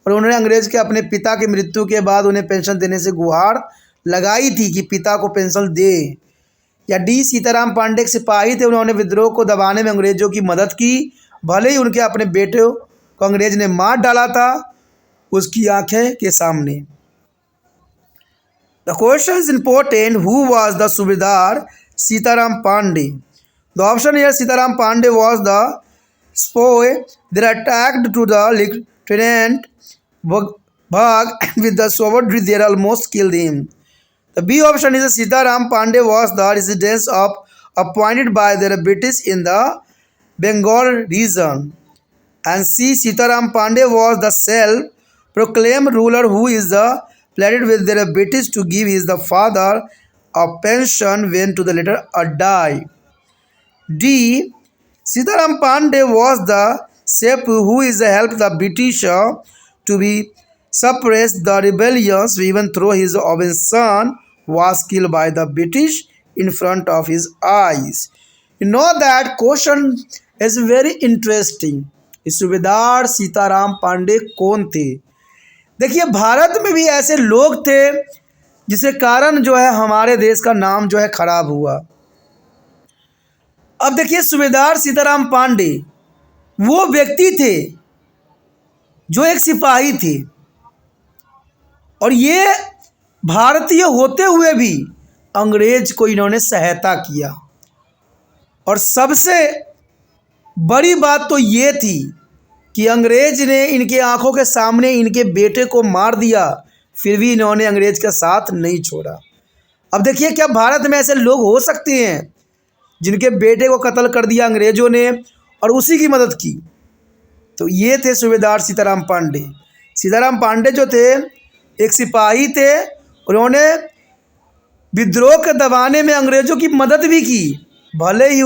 और उन्होंने अंग्रेज के अपने पिता की मृत्यु के बाद उन्हें पेंशन देने से गुहार लगाई थी कि पिता को पेंशन दे। या डी सीताराम पांडे एक सिपाही थे, उन्होंने विद्रोह को दबाने में अंग्रेजों की मदद की, भले ही उनके अपने बेटे को अंग्रेज ने मार डाला था उसकी आंखें के सामने। The question is important. Who was the सूबेदार Sitaram Pandey? The option here Sitaram Pande was the spy that attacked to the lieutenant Bhag with the sword they almost killed him. The B option is Sitaram Pandey was the resident of appointed by the British in the Bengal region, and C Sitaram Pandey was the self-proclaimed ruler who is the pleaded with the British to give his the father a pension when to the later die. D Sitaram Pandey was the chef who is helped the British to be suppress the rebellions even though his own son was killed by the British in front of his eyes. You know that question is very interesting. सूबेदार सीताराम पांडे कौन थे? देखिए भारत में भी ऐसे लोग थे जिसके कारण जो है हमारे देश का नाम जो है खराब हुआ। अब देखिए सूबेदार सीताराम पांडे वो व्यक्ति थे जो एक सिपाही थे, और ये भारतीय होते हुए भी अंग्रेज को इन्होंने सहायता किया। और सबसे बड़ी बात तो ये थी कि अंग्रेज ने इनके आंखों के सामने इनके बेटे को मार दिया, फिर भी इन्होंने अंग्रेज का साथ नहीं छोड़ा। अब देखिए, क्या भारत में ऐसे लोग हो सकते हैं जिनके बेटे को कत्ल कर दिया अंग्रेजों ने और उसी की मदद की? तो ये थे सूबेदार सीताराम पांडे। सीताराम पांडे जो थे एक सिपाही थे, उन्होंने विद्रोह के दबाने में अंग्रेजों की मदद भी की। भले ही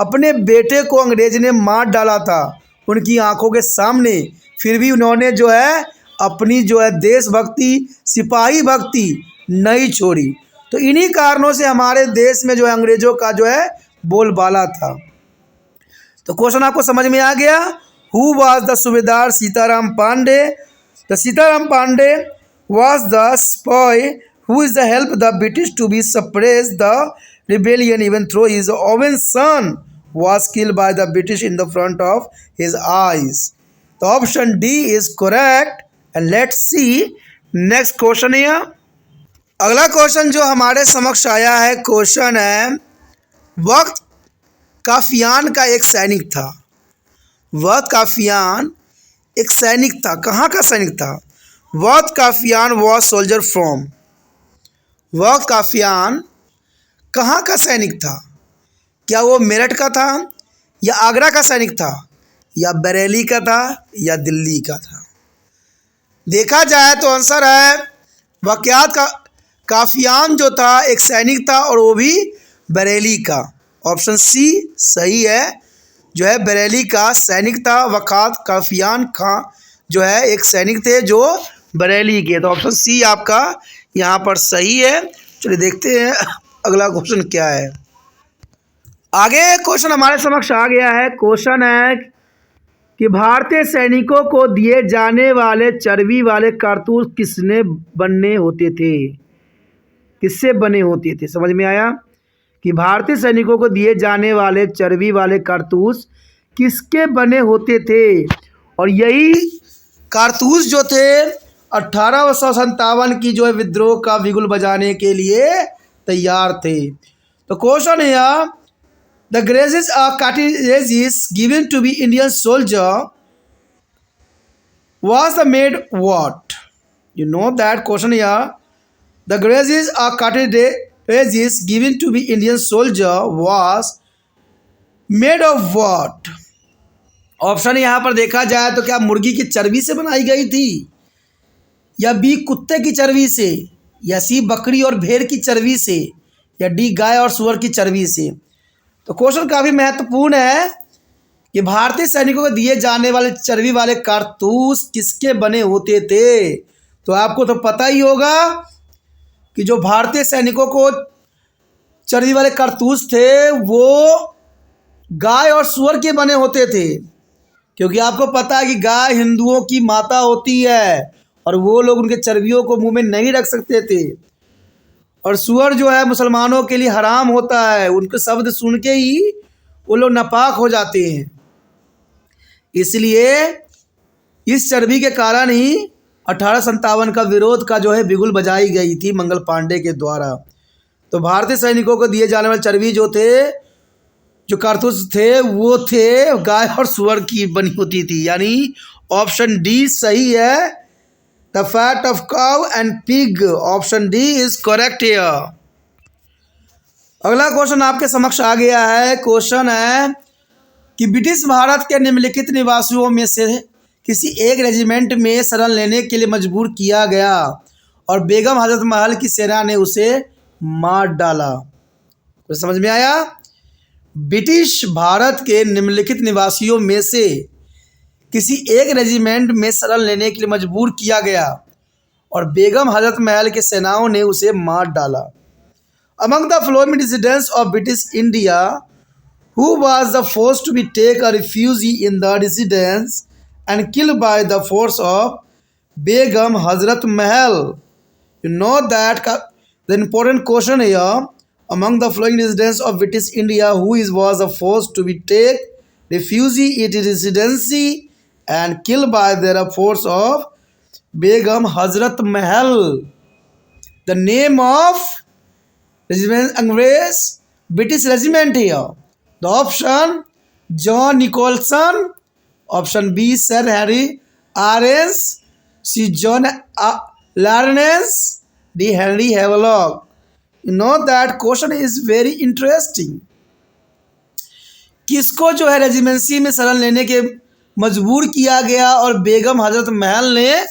अपने बेटे को अंग्रेज ने मार डाला था उनकी आंखों के सामने, फिर भी उन्होंने जो है अपनी जो है देशभक्ति, सिपाही भक्ति नहीं छोड़ी। तो इन्हीं कारणों से हमारे देश में जो है अंग्रेजों का जो है बोलबाला था। तो क्वेश्चन आपको समझ में आ गया। हु वाज द सूबेदार Sitaram Pandey? The Sitaram Pandey was the spy who is the help the British to be suppress the rebellion even though his own son was killed by the British in the front of his eyes. The option D is correct. And let's see next question here. अगला question जो हमारे समक्ष आया है, question है वक्त काफियान का एक सैनिक था। वक्त काफियान एक सैनिक था। कहाँ का सैनिक था? वक्त काफियान वॉज सोल्जर फ्रॉम। वक्त काफियान कहाँ का सैनिक था? क्या वो मेरठ का था, या आगरा का सैनिक था, या बरेली का था, या दिल्ली का था? देखा जाए तो आंसर है वाक़यात का काफियान जो था एक सैनिक था और वो भी बरेली का। ऑप्शन सी सही है, जो है बरेली का सैनिक था। वक़ात काफियान खां जो है एक सैनिक थे जो बरेली के। तो ऑप्शन सी आपका यहाँ पर सही है। चलिए देखते हैं अगला क्वेश्चन क्या है। आगे क्वेश्चन हमारे समक्ष आ गया है। क्वेश्चन है कि भारतीय सैनिकों को दिए जाने वाले चर्बी वाले कारतूस किसने बनने होते थे? किससे बने होते थे? समझ में आया कि भारतीय सैनिकों को दिए जाने वाले चर्बी वाले कारतूस किसके बने होते थे? और यही कारतूस जो थे 1857 की जो है विद्रोह का बिगुल बजाने के लिए तैयार थे। तो क्वेश्चन है the greases of cartridges given to be Indian soldier was the made what? You know that question here. The grazes of cartridges given to be Indian soldier was made of what? Option यहाँ पर देखा जाए तो क्या मुर्गी की चर्बी से बनाई गई थी, या बी कुत्ते की चर्बी से, या सी बकरी और भेड़ की चर्बी से, या डी गाय और सूअर की चर्बी से? तो क्वेश्चन काफ़ी महत्वपूर्ण है कि भारतीय सैनिकों को दिए जाने वाले चर्बी वाले कारतूस किसके बने होते थे? तो आपको तो पता ही होगा कि जो भारतीय सैनिकों को चर्बी वाले कारतूस थे वो गाय और सूअर के बने होते थे, क्योंकि आपको पता है कि गाय हिंदुओं की माता होती है और वो लोग उनके चर्बियों को मुंह में नहीं रख सकते थे, और सूअर जो है मुसलमानों के लिए हराम होता है, उनके शब्द सुन के ही वो लोग नापाक हो जाते हैं। इसलिए इस चर्बी के कारण ही 1857 का विरोध का जो है बिगुल बजाई गई थी मंगल पांडे के द्वारा। तो भारतीय सैनिकों को दिए जाने वाले चर्बी जो थे, जो कारतूस थे, वो थे गाय और सूअर की बनी होती थी, यानी ऑप्शन डी सही है। The fat of cow and pig, option D is correct here. अगला क्वेश्चन आपके समक्ष आ गया है। क्वेश्चन है कि ब्रिटिश भारत के निम्नलिखित निवासियों में से किसी एक रेजिमेंट में शरण लेने के लिए मजबूर किया गया और बेगम हजरत महल की सेना ने उसे मार डाला। कुछ समझ में आया? ब्रिटिश भारत के निम्नलिखित निवासियों में से किसी एक रेजिमेंट में शरण लेने के लिए मजबूर किया गया और बेगम हजरत महल के सेनाओं ने उसे मार डाला। Among the flowing dissidents of British India who was the first to be take a refugee in the residence and killed by the force of Begum Hazrat Mahal? You know that the important question here, among the following residents of British India, who was the first to be take refugee in residency and killed by their force of Begum Hazrat Mahal. The name of regiment Angrez British regiment here. The option John Nicholson, option B Sir Harry Arens, C John Lawrence, D Henry Havelock. You know that question is very interesting. किसको जो है रेजिमेंसी में शरण लेने के मजबूर किया गया और बेगम हजरत महल ने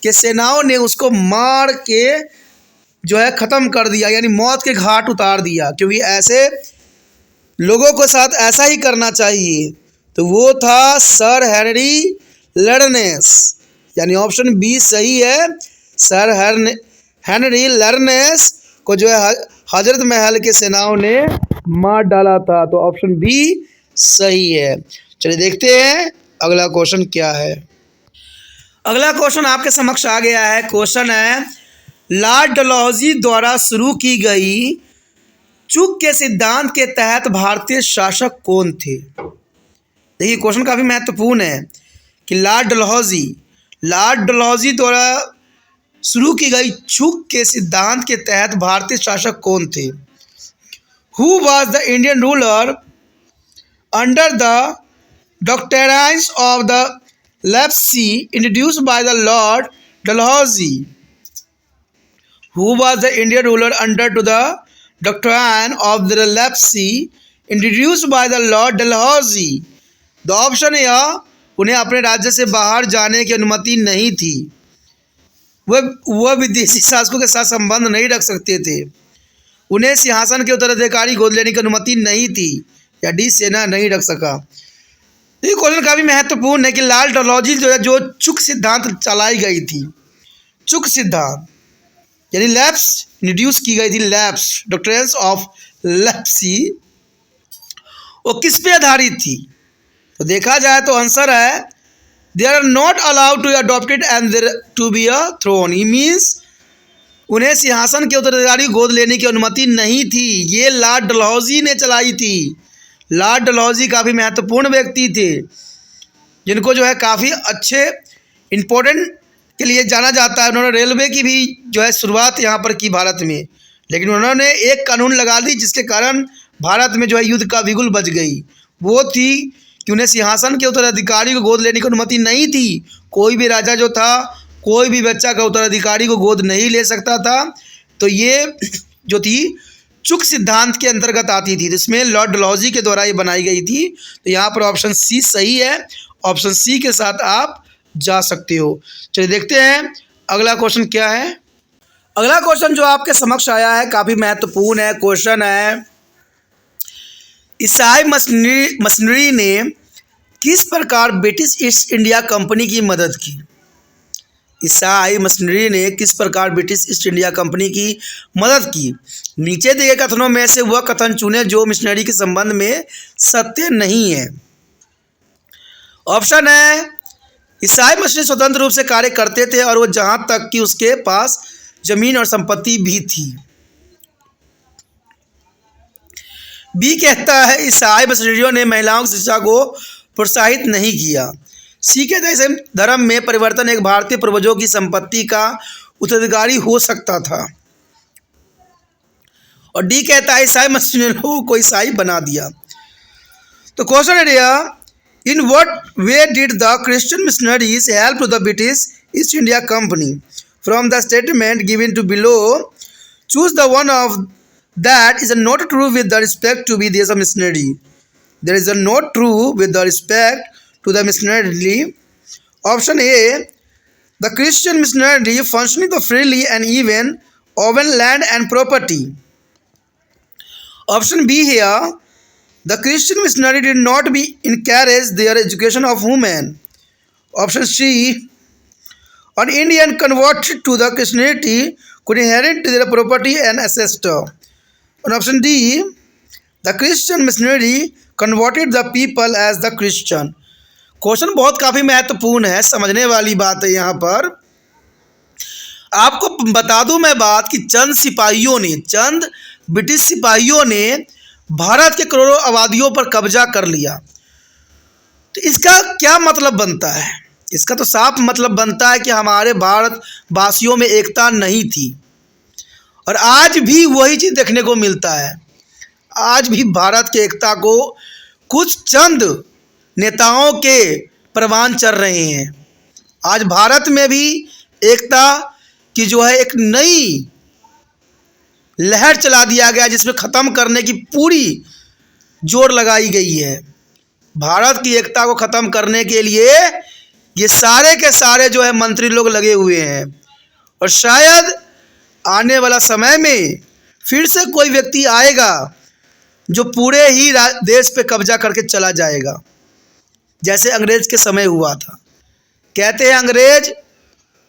के सेनाओं ने उसको मार के जो है ख़त्म कर दिया, यानी मौत के घाट उतार दिया, क्योंकि ऐसे लोगों के साथ ऐसा ही करना चाहिए। तो वो था सर हेनरी लर्नेस, यानी ऑप्शन बी सही है। सर हेनरी लर्नेस को जो है हजरत महल के सेनाओं ने मार डाला था, तो ऑप्शन बी सही है। चलिए देखते हैं अगला क्वेश्चन क्या है। अगला क्वेश्चन आपके समक्ष आ गया है। क्वेश्चन है, लॉर्ड डलहौजी द्वारा शुरू की गई चुक के सिद्धांत के तहत भारतीय शासक कौन थे? देखिए क्वेश्चन काफ़ी महत्वपूर्ण है कि लॉर्ड डलहौजी द्वारा शुरू की गई चुक के सिद्धांत के तहत भारतीय शासक कौन थे? Who was the Indian ruler under the doctrines of the Leprosy introduced by the Lord Dalhousie? Who was the Indian ruler under to the doctrine of the Leprosy introduced by the Lord Dalhousie? The option है, उन्हें अपने राज्य से बाहर जाने की अनुमति नहीं थी, वह विदेशी शासकों के साथ संबंध नहीं रख सकते थे, उन्हें सिंहासन के उत्तराधिकारी गोद लेने की अनुमति नहीं थी, या डी सेना नहीं रख सका। तो ये क्वेश्चन काफ़ी महत्वपूर्ण है कि लॉर्ड डलहौजी जो चुक सिद्धांत चलाई गई थी, चुक सिद्धांत यानी लैप्स इंट्रोड्यूस की गई थी, लैप्स डॉक्ट्रिन्स ऑफ लेप्सी, वो किस पे आधारित थी? तो देखा जाए तो आंसर है they are not allowed to adopted and there to be a throne. ई मीन्स उन्हें सिंहासन के उत्तराधिकारी गोद लेने की अनुमति नहीं थी, ये लॉर्ड डलहौजी ने चलाई थी। लॉर्ड डलहौजी काफ़ी महत्वपूर्ण व्यक्ति थे, जिनको जो है काफ़ी अच्छे इम्पोर्टेंट के लिए जाना जाता है। उन्होंने रेलवे की भी जो है शुरुआत यहाँ पर की भारत में, लेकिन उन्होंने एक कानून लगा दी जिसके कारण भारत में जो है युद्ध का बिगुल बज गई। वो थी कि उन्हें सिंहासन के उत्तराधिकारी को गोद लेने की अनुमति नहीं थी। कोई भी राजा जो था, कोई भी बच्चा का उत्तराधिकारी को गोद नहीं ले सकता था। तो ये जो थी चुक सिद्धांत के अंतर्गत आती थी, जिसमें लॉर्ड डलहौजी के द्वारा ये बनाई गई थी। तो यहाँ पर ऑप्शन सी सही है, ऑप्शन सी के साथ आप जा सकते हो। चलिए देखते हैं अगला क्वेश्चन क्या है। अगला क्वेश्चन जो आपके समक्ष आया है काफ़ी महत्वपूर्ण है। क्वेश्चन है, ईसाई मशीनरी ने किस प्रकार ब्रिटिश ईस्ट इंडिया कंपनी की मदद की? ईसाई मशीनरी ने किस प्रकार ब्रिटिश ईस्ट इंडिया कंपनी की मदद की? नीचे दिए कथनों में से वह कथन चुने जो मिशनरी के संबंध में सत्य नहीं है। ऑप्शन है, ईसाई मशीनरी स्वतंत्र रूप से कार्य करते थे और वो जहां तक कि उसके पास जमीन और संपत्ति भी थी। बी कहता है ईसाई मिशनरियों ने महिलाओं की शिक्षा को प्रोत्साहित नहीं किया। सी कहता है ईसाई धर्म में परिवर्तन एक भारतीय पूर्वजों की संपत्ति का उत्तराधिकारी हो सकता था। और डी कहता है ईसाई मिशनरियों को ईसाई बना दिया। तो क्वेश्चन है, in what way did the Christian missionaries help to the British East India Company? From the statement given to below choose the one of that is not true with the respect to be there is a missionary. There is a not true with the respect to the missionary. Option A, the Christian missionary functioning freely and even own land and property. Option B here, the Christian missionary did not be encourage their education of women. Option C, an Indian converted to the Christianity could inherit their property and assets. And option D, the Christian missionary converted the people as the Christian. Question बहुत काफ़ी महत्वपूर्ण है, समझने वाली बात है। यहाँ पर आपको बता दूं मैं बात कि चंद ब्रिटिश सिपाहियों ने भारत के करोड़ों आबादियों पर कब्जा कर लिया। तो इसका क्या मतलब बनता है? इसका तो साफ मतलब बनता है कि हमारे भारतवासियों में एकता नहीं थी। और आज भी वही चीज़ देखने को मिलता है। आज भी भारत की एकता को कुछ चंद नेताओं के प्रवान चढ़ रहे हैं। आज भारत में भी एकता की जो है एक नई लहर चला दिया गया, जिसमें ख़त्म करने की पूरी जोर लगाई गई है। भारत की एकता को ख़त्म करने के लिए ये सारे के सारे जो है मंत्री लोग लगे हुए हैं। और शायद आने वाला समय में फिर से कोई व्यक्ति आएगा जो पूरे ही देश पे कब्जा करके चला जाएगा, जैसे अंग्रेज़ के समय हुआ था। कहते हैं अंग्रेज़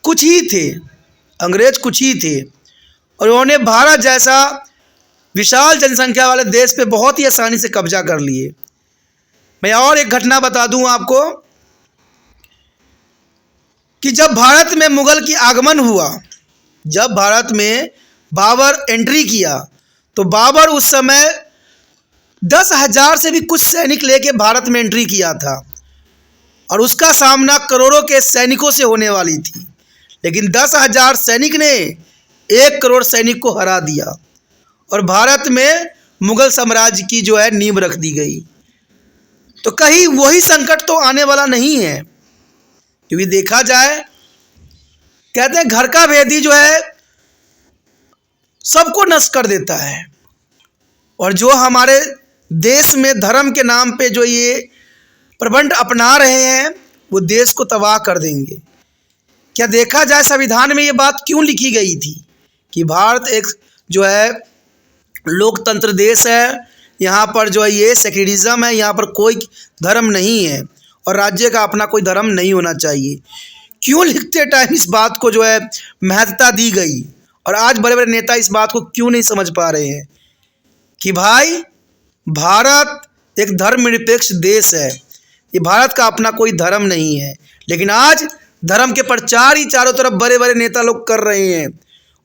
कुछ ही थे और उन्होंने भारत जैसा विशाल जनसंख्या वाले देश पे बहुत ही आसानी से कब्जा कर लिए। मैं और एक घटना बता दूं आपको कि जब भारत में मुगल की आगमन हुआ, जब भारत में बाबर एंट्री किया, तो बाबर उस समय 10,000 से भी कुछ सैनिक लेके भारत में एंट्री किया था और उसका सामना करोड़ों के सैनिकों से होने वाली थी। लेकिन 10,000 सैनिक ने 1 करोड़ सैनिक को हरा दिया और भारत में मुगल साम्राज्य की जो है नींव रख दी गई। तो कहीं वही संकट तो आने वाला नहीं है, क्योंकि देखा जाए, कहते हैं घर का भेदी जो है सबको नष्ट कर देता है। और जो हमारे देश में धर्म के नाम पे जो ये प्रबंध अपना रहे हैं, वो देश को तबाह कर देंगे। क्या देखा जाए संविधान में ये बात क्यों लिखी गई थी कि भारत एक जो है लोकतंत्र देश है, यहाँ पर जो है ये सेक्युलरिज्म है, यहाँ पर कोई धर्म नहीं है और राज्य का अपना कोई धर्म नहीं होना चाहिए। क्यों लिखते टाइम इस बात को जो है महत्वता दी गई? और आज बड़े बड़े नेता इस बात को क्यों नहीं समझ पा रहे हैं कि भाई भारत एक धर्मनिरपेक्ष देश है, ये भारत का अपना कोई धर्म नहीं है। लेकिन आज धर्म के प्रचार ही चारों तरफ बड़े बड़े नेता लोग कर रहे हैं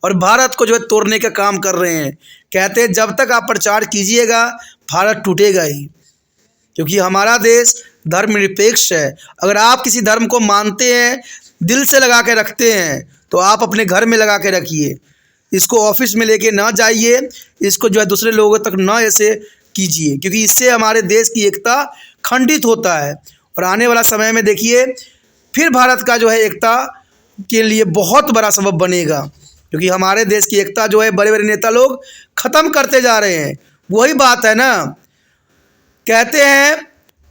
और भारत को जो है तोड़ने का काम कर रहे हैं। कहते हैं जब तक आप प्रचार कीजिएगा भारत टूटेगा ही, क्योंकि हमारा देश धर्मनिरपेक्ष है। अगर आप किसी धर्म को मानते हैं, दिल से लगा के रखते हैं, तो आप अपने घर में लगा के रखिए, इसको ऑफिस में लेके ना जाइए, इसको जो है दूसरे लोगों तक ना ऐसे कीजिए, क्योंकि इससे हमारे देश की एकता खंडित होता है। और आने वाला समय में देखिए फिर भारत का जो है एकता के लिए बहुत बड़ा सबब बनेगा, क्योंकि हमारे देश की एकता जो है बड़े बड़े नेता लोग ख़त्म करते जा रहे हैं। वही बात है ना, कहते हैं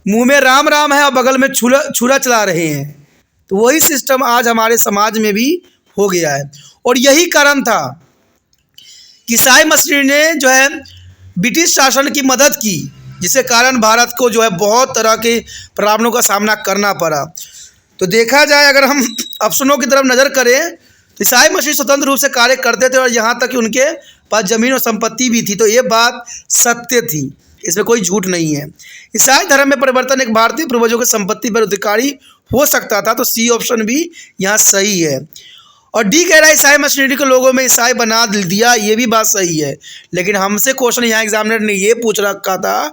मुंह में राम राम है और बगल में छुरा चला रहे हैं। तो वही सिस्टम आज हमारे समाज में भी हो गया है। और यही कारण था कि ईसाई मसीह ने जो है ब्रिटिश शासन की मदद की, जिसके कारण भारत को जो है बहुत तरह के प्रॉब्लमों का सामना करना पड़ा। तो देखा जाए, अगर हम ऑप्शनों की तरफ नज़र करें, तो ईसाई मसीह स्वतंत्र रूप से कार्य करते थे और यहाँ तक कि उनके पास ज़मीन और संपत्ति भी थी। तो ये बात सत्य थी, इसमें कोई झूठ नहीं है। ईसाई धर्म में परिवर्तन एक भारतीय पूर्वजों की संपत्ति पर अधिकारी हो सकता था, तो सी ऑप्शन भी यहाँ सही है। और डी कह रहा है ईसाई मशीनरी के लोगों में ईसाई बना दिया, ये भी बात सही है। लेकिन हमसे क्वेश्चन यहाँ एग्जामिनर ने ये पूछ रखा था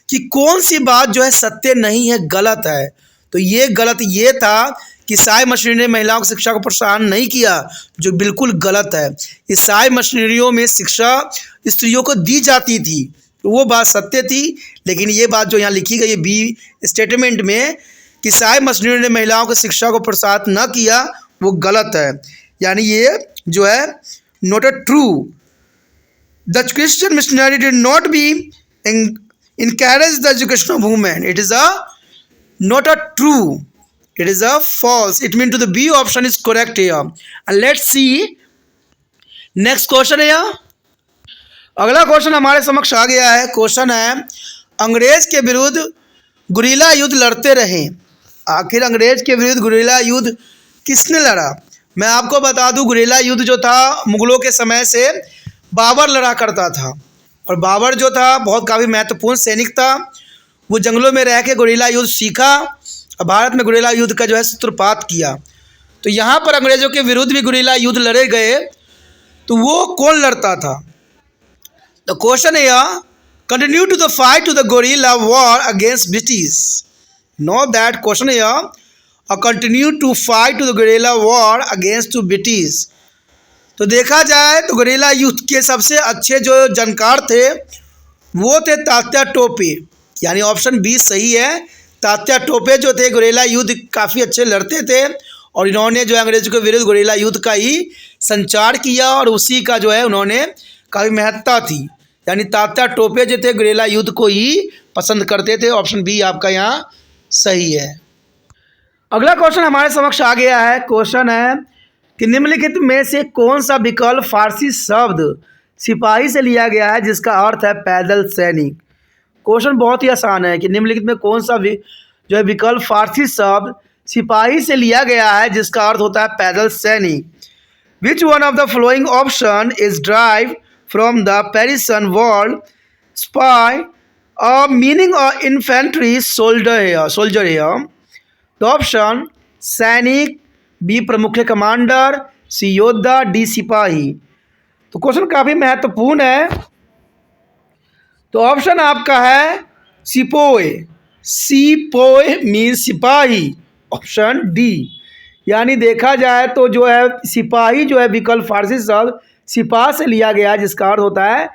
कि कौन सी बात जो है सत्य नहीं है, गलत है। तो ये गलत ये था कि ईसाई मशीनरी ने महिलाओं की शिक्षा को प्रोत्साहन नहीं किया, जो बिल्कुल गलत है। ईसाई मशीनरियों में शिक्षा स्त्रियों को दी जाती थी, तो वो बात सत्य थी। लेकिन ये बात जो यहाँ लिखी गई है बी स्टेटमेंट में कि ईसाई मशीनरी ने महिलाओं की शिक्षा को प्रोत्साहित न किया, वो गलत है। यानी ये जो है not a true. The Christian missionary did not be encourage the education of women. It is a not a true, it is a false. It means to the B option is correct here. And let's see next question है यहाँ। अगला question हमारे समक्ष आ गया है। Question है अंग्रेज के विरुद्ध गुरिल्ला युद्ध लड़ते रहे। आखिर अंग्रेज के विरुद्ध गुरिल्ला युद्ध किसने लड़ा? मैं आपको बता दूं, गुरिल्ला युद्ध जो था मुगलों के समय से बाबर लड़ा करता था। और बाबर जो था बहुत काफ़ी महत्वपूर्ण सैनिक था। वो जंगलों में रह के गुरिल्ला युद्ध सीखा और भारत में गुरिल्ला युद्ध का जो है सूत्रपात किया। तो यहाँ पर अंग्रेज़ों के विरुद्ध भी गुरिल्ला युद्ध लड़े गए। तो वो कौन लड़ता था? द क्वेश्चन है continue to the fight to the guerrilla war against British. No that question है और continue to fight the guerrilla war against British. तो देखा जाए तो गुरिल्ला युद्ध के सबसे अच्छे जो जानकार थे वो थे तात्या टोपे, यानी ऑप्शन बी सही है। तात्या टोपे जो थे गुरिल्ला युद्ध काफ़ी अच्छे लड़ते थे और इन्होंने जो अंग्रेजों के विरुद्ध गुरिल्ला युद्ध का ही संचार किया और उसी का जो है उन्होंने काफ़ी महत्ता थी, यानी तात्या टोपे जो थे गुरिल्ला युद्ध को ही पसंद करते थे। ऑप्शन बी आपका यहाँ सही है। अगला क्वेश्चन हमारे समक्ष आ गया है। क्वेश्चन है कि निम्नलिखित में से कौन सा विकल्प फारसी शब्द सिपाही से लिया गया है जिसका अर्थ है पैदल सैनिक। क्वेश्चन बहुत ही आसान है कि निम्नलिखित में कौन सा जो है विकल्प फारसी शब्द सिपाही से लिया गया है जिसका अर्थ होता है पैदल सैनिक। Which one of the following option is derive from the Persian word spy और मीनिंग ऑफ इन्फेंट्री सोल्जर है। तो ऑप्शन सैनिक, बी प्रमुख कमांडर, सी योद्धा, डी सिपाही। तो क्वेश्चन काफ़ी महत्वपूर्ण है। तो ऑप्शन आपका है सिपोए। सिपोए मीन सिपाही, ऑप्शन डी। यानी देखा जाए तो जो है सिपाही जो है विकल्प फारसी शब्द सिपाह से लिया गया है जिसका अर्थ होता है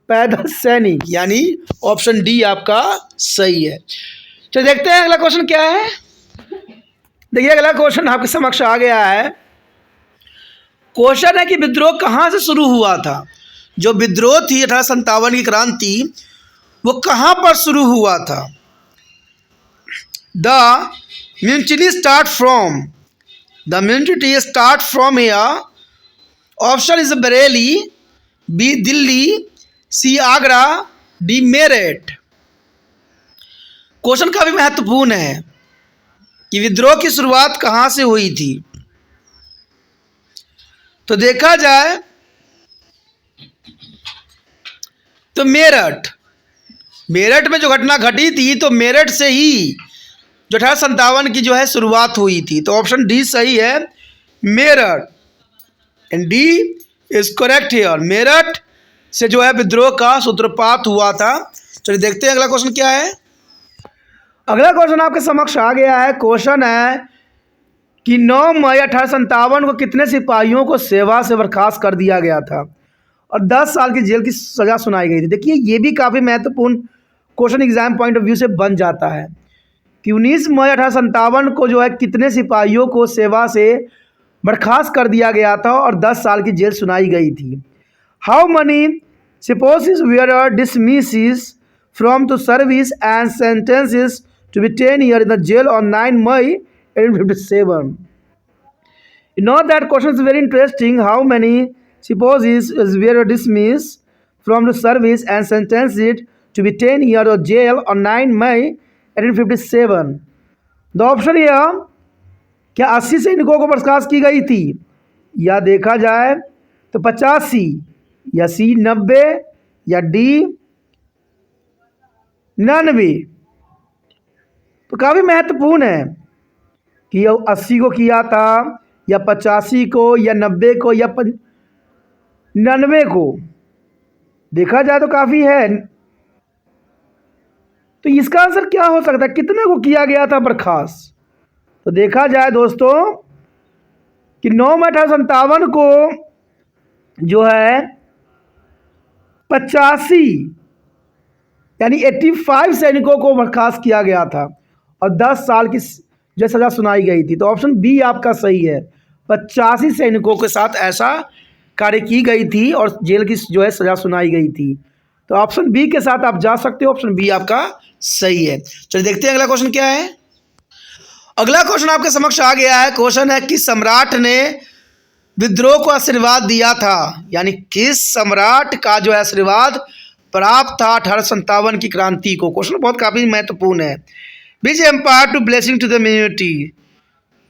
पैदल सैनिक, यानी ऑप्शन डी आपका सही है। चलिए देखते हैं अगला क्वेश्चन क्या है। देखिए अगला क्वेश्चन आपके समक्ष आ गया है। क्वेश्चन है कि विद्रोह कहाँ से शुरू हुआ था। जो विद्रोह थी 1857 की क्रांति वो कहाँ पर शुरू हुआ था। The mutiny start from here. Option is Bareilly, B Delhi, C Agra, D Meerut. Question काफी महत्वपूर्ण है कि विद्रोह की शुरुआत कहाँ से हुई थी। तो देखा जाए तो मेरठ में जो घटना घटी थी तो मेरठ से ही जो 1857 की जो है शुरुआत हुई थी। तो ऑप्शन डी सही है, Meerut, and D is correct here. Meerut से जो है विद्रोह का सूत्रपात हुआ था। चलिए देखते हैं अगला क्वेश्चन क्या है। अगला क्वेश्चन आपके समक्ष आ गया है। क्वेश्चन है कि 9 मई 1857 को कितने सिपाहियों को सेवा से बर्खास्त कर दिया गया था और 10 साल की जेल की सज़ा सुनाई गई थी। देखिए ये भी काफ़ी महत्वपूर्ण question exam point of view से बन जाता है कि 19 मई 1857 को जो है कितने सिपाहियों को सेवा से बर्खास्त कर दिया गया था और 10 साल की जेल सुनाई गई थी। How many sepoys were dismisses from to service and sentences to be 10 years in the jail on 9 May 1857. You know that question is very interesting. How many supposes were dismissed from the service and sentenced to be 10 years of jail on 9 May 1857? The option here, क्या 80 सैनिकों को बर्खास्त की गई थी, या देखा जाए तो 85, या सी 90, या डी 99। तो काफ़ी महत्वपूर्ण है कि ये 80 को किया था या 85 को या 90 को या 99 को। देखा जाए तो काफ़ी है। तो इसका आंसर क्या हो सकता है, कितने को किया गया था बर्खास्त। तो देखा जाए दोस्तों कि 9 मई 1857 को जो है 85 यानी 85 सैनिकों को बर्खास्त किया गया था और 10 साल की जो सज़ा सुनाई गई थी। तो ऑप्शन बी आपका सही है, 85 सैनिकों के साथ ऐसा कार्य की गई थी और जेल की जो है सज़ा सुनाई गई थी। तो ऑप्शन बी के साथ आप जा सकते हो, ऑप्शन बी आपका सही है। चलिए देखते हैं अगला क्वेश्चन क्या है। अगला क्वेश्चन आपके समक्ष आ गया है। क्वेश्चन है कि सम्राट ने विद्रोह को आशीर्वाद दिया था, यानी किस सम्राट का जो है आशीर्वाद प्राप्त था 1857 की क्रांति को। क्वेश्चन बहुत काफ़ी महत्वपूर्ण है। Which empire to blessing to the community?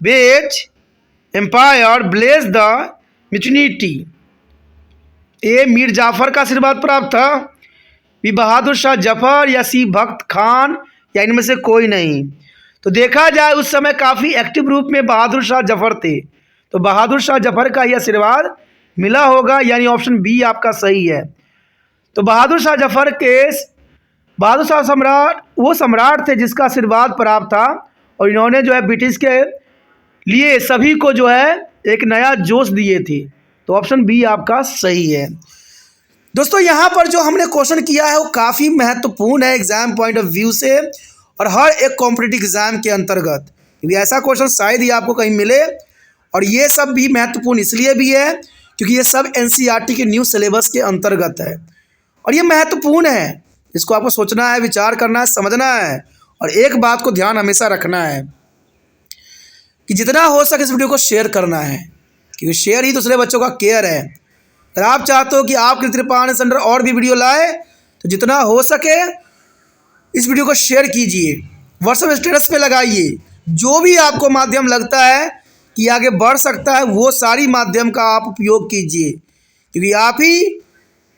Which empire blessed the community? ए मीर जाफर का आशीर्वाद प्राप्त था, बी बहादुर शाह जफर, या सी भक्त खान, या इनमें से कोई नहीं। तो देखा जाए उस समय काफ़ी एक्टिव रूप में बहादुर शाह जफर थे, तो बहादुर शाह जफर का ही आशीर्वाद मिला होगा, यानी ऑप्शन बी आपका सही है। तो बहादुर शाह सम्राट वो सम्राट थे जिसका आशीर्वाद प्राप्त था और इन्होंने जो है ब्रिटिश के लिए सभी को जो है एक नया जोश दिए थे। तो ऑप्शन बी आपका सही है। दोस्तों यहाँ पर जो हमने क्वेश्चन किया है वो काफ़ी महत्वपूर्ण है एग्जाम पॉइंट ऑफ व्यू से और हर एक कॉम्पिटिटिव एग्जाम के अंतर्गत, क्योंकि ऐसा क्वेश्चन शायद ही आपको कहीं मिले। और ये सब भी महत्वपूर्ण इसलिए भी है क्योंकि ये सब एनसीईआरटी के न्यू सिलेबस के अंतर्गत है और ये महत्वपूर्ण है। इसको आपको सोचना है, विचार करना है, समझना है और एक बात को ध्यान हमेशा रखना है कि जितना हो सके इस वीडियो को शेयर करना है, क्योंकि शेयर ही दूसरे बच्चों का केयर है। अगर आप चाहते हो कि आपके त्रिपाण सेंटर और भी वीडियो लाए तो जितना हो सके इस वीडियो को शेयर कीजिए, व्हाट्सएप स्टेटस पे लगाइए। जो भी आपको माध्यम लगता है कि आगे बढ़ सकता है वो सारी माध्यम का आप उपयोग कीजिए, क्योंकि आप ही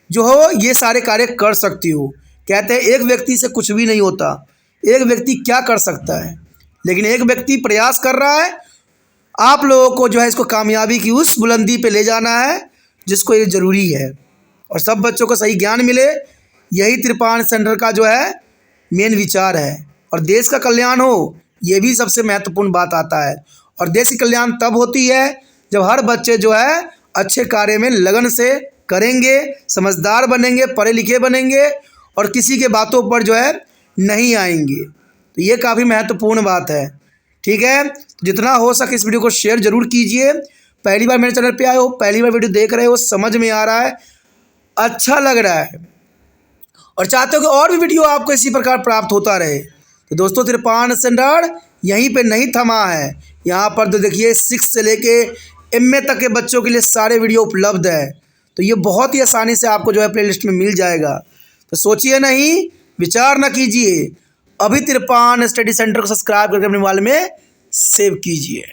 जो हो ये सारे कार्य कर सकती हो। कहते हैं एक व्यक्ति से कुछ भी नहीं होता, एक व्यक्ति क्या कर सकता है, लेकिन एक व्यक्ति प्रयास कर रहा है। आप लोगों को जो है इसको कामयाबी की उस बुलंदी पे ले जाना है जिसको ये ज़रूरी है और सब बच्चों को सही ज्ञान मिले, यही त्रिपाण सेंटर का जो है मेन विचार है। और देश का कल्याण हो ये भी सबसे महत्वपूर्ण बात आता है और देश की कल्याण तब होती है जब हर बच्चे जो है अच्छे कार्य में लगन से करेंगे, समझदार बनेंगे, पढ़े लिखे बनेंगे और किसी के बातों पर जो है नहीं आएंगे। तो ये काफ़ी महत्वपूर्ण बात है। ठीक है, तो जितना हो सके इस वीडियो को शेयर ज़रूर कीजिए। पहली बार मेरे चैनल पे आए हो, पहली बार वीडियो देख रहे हो, समझ में आ रहा है, अच्छा लग रहा है और चाहते हो कि और भी वीडियो आपको इसी प्रकार प्राप्त होता रहे, तो दोस्तों त्रिपाण सेंटर यहीं पे नहीं थमा है। यहाँ पर तो देखिए 6 से लेके MA तक के बच्चों के लिए सारे वीडियो उपलब्ध है। तो ये बहुत ही आसानी से आपको जो है प्लेलिस्ट में मिल जाएगा। तो सोचिए नहीं, विचार न कीजिए, अभी त्रिपाण स्टडी सेंटर को सब्सक्राइब करके अपने मोबाइल में सेव कीजिए।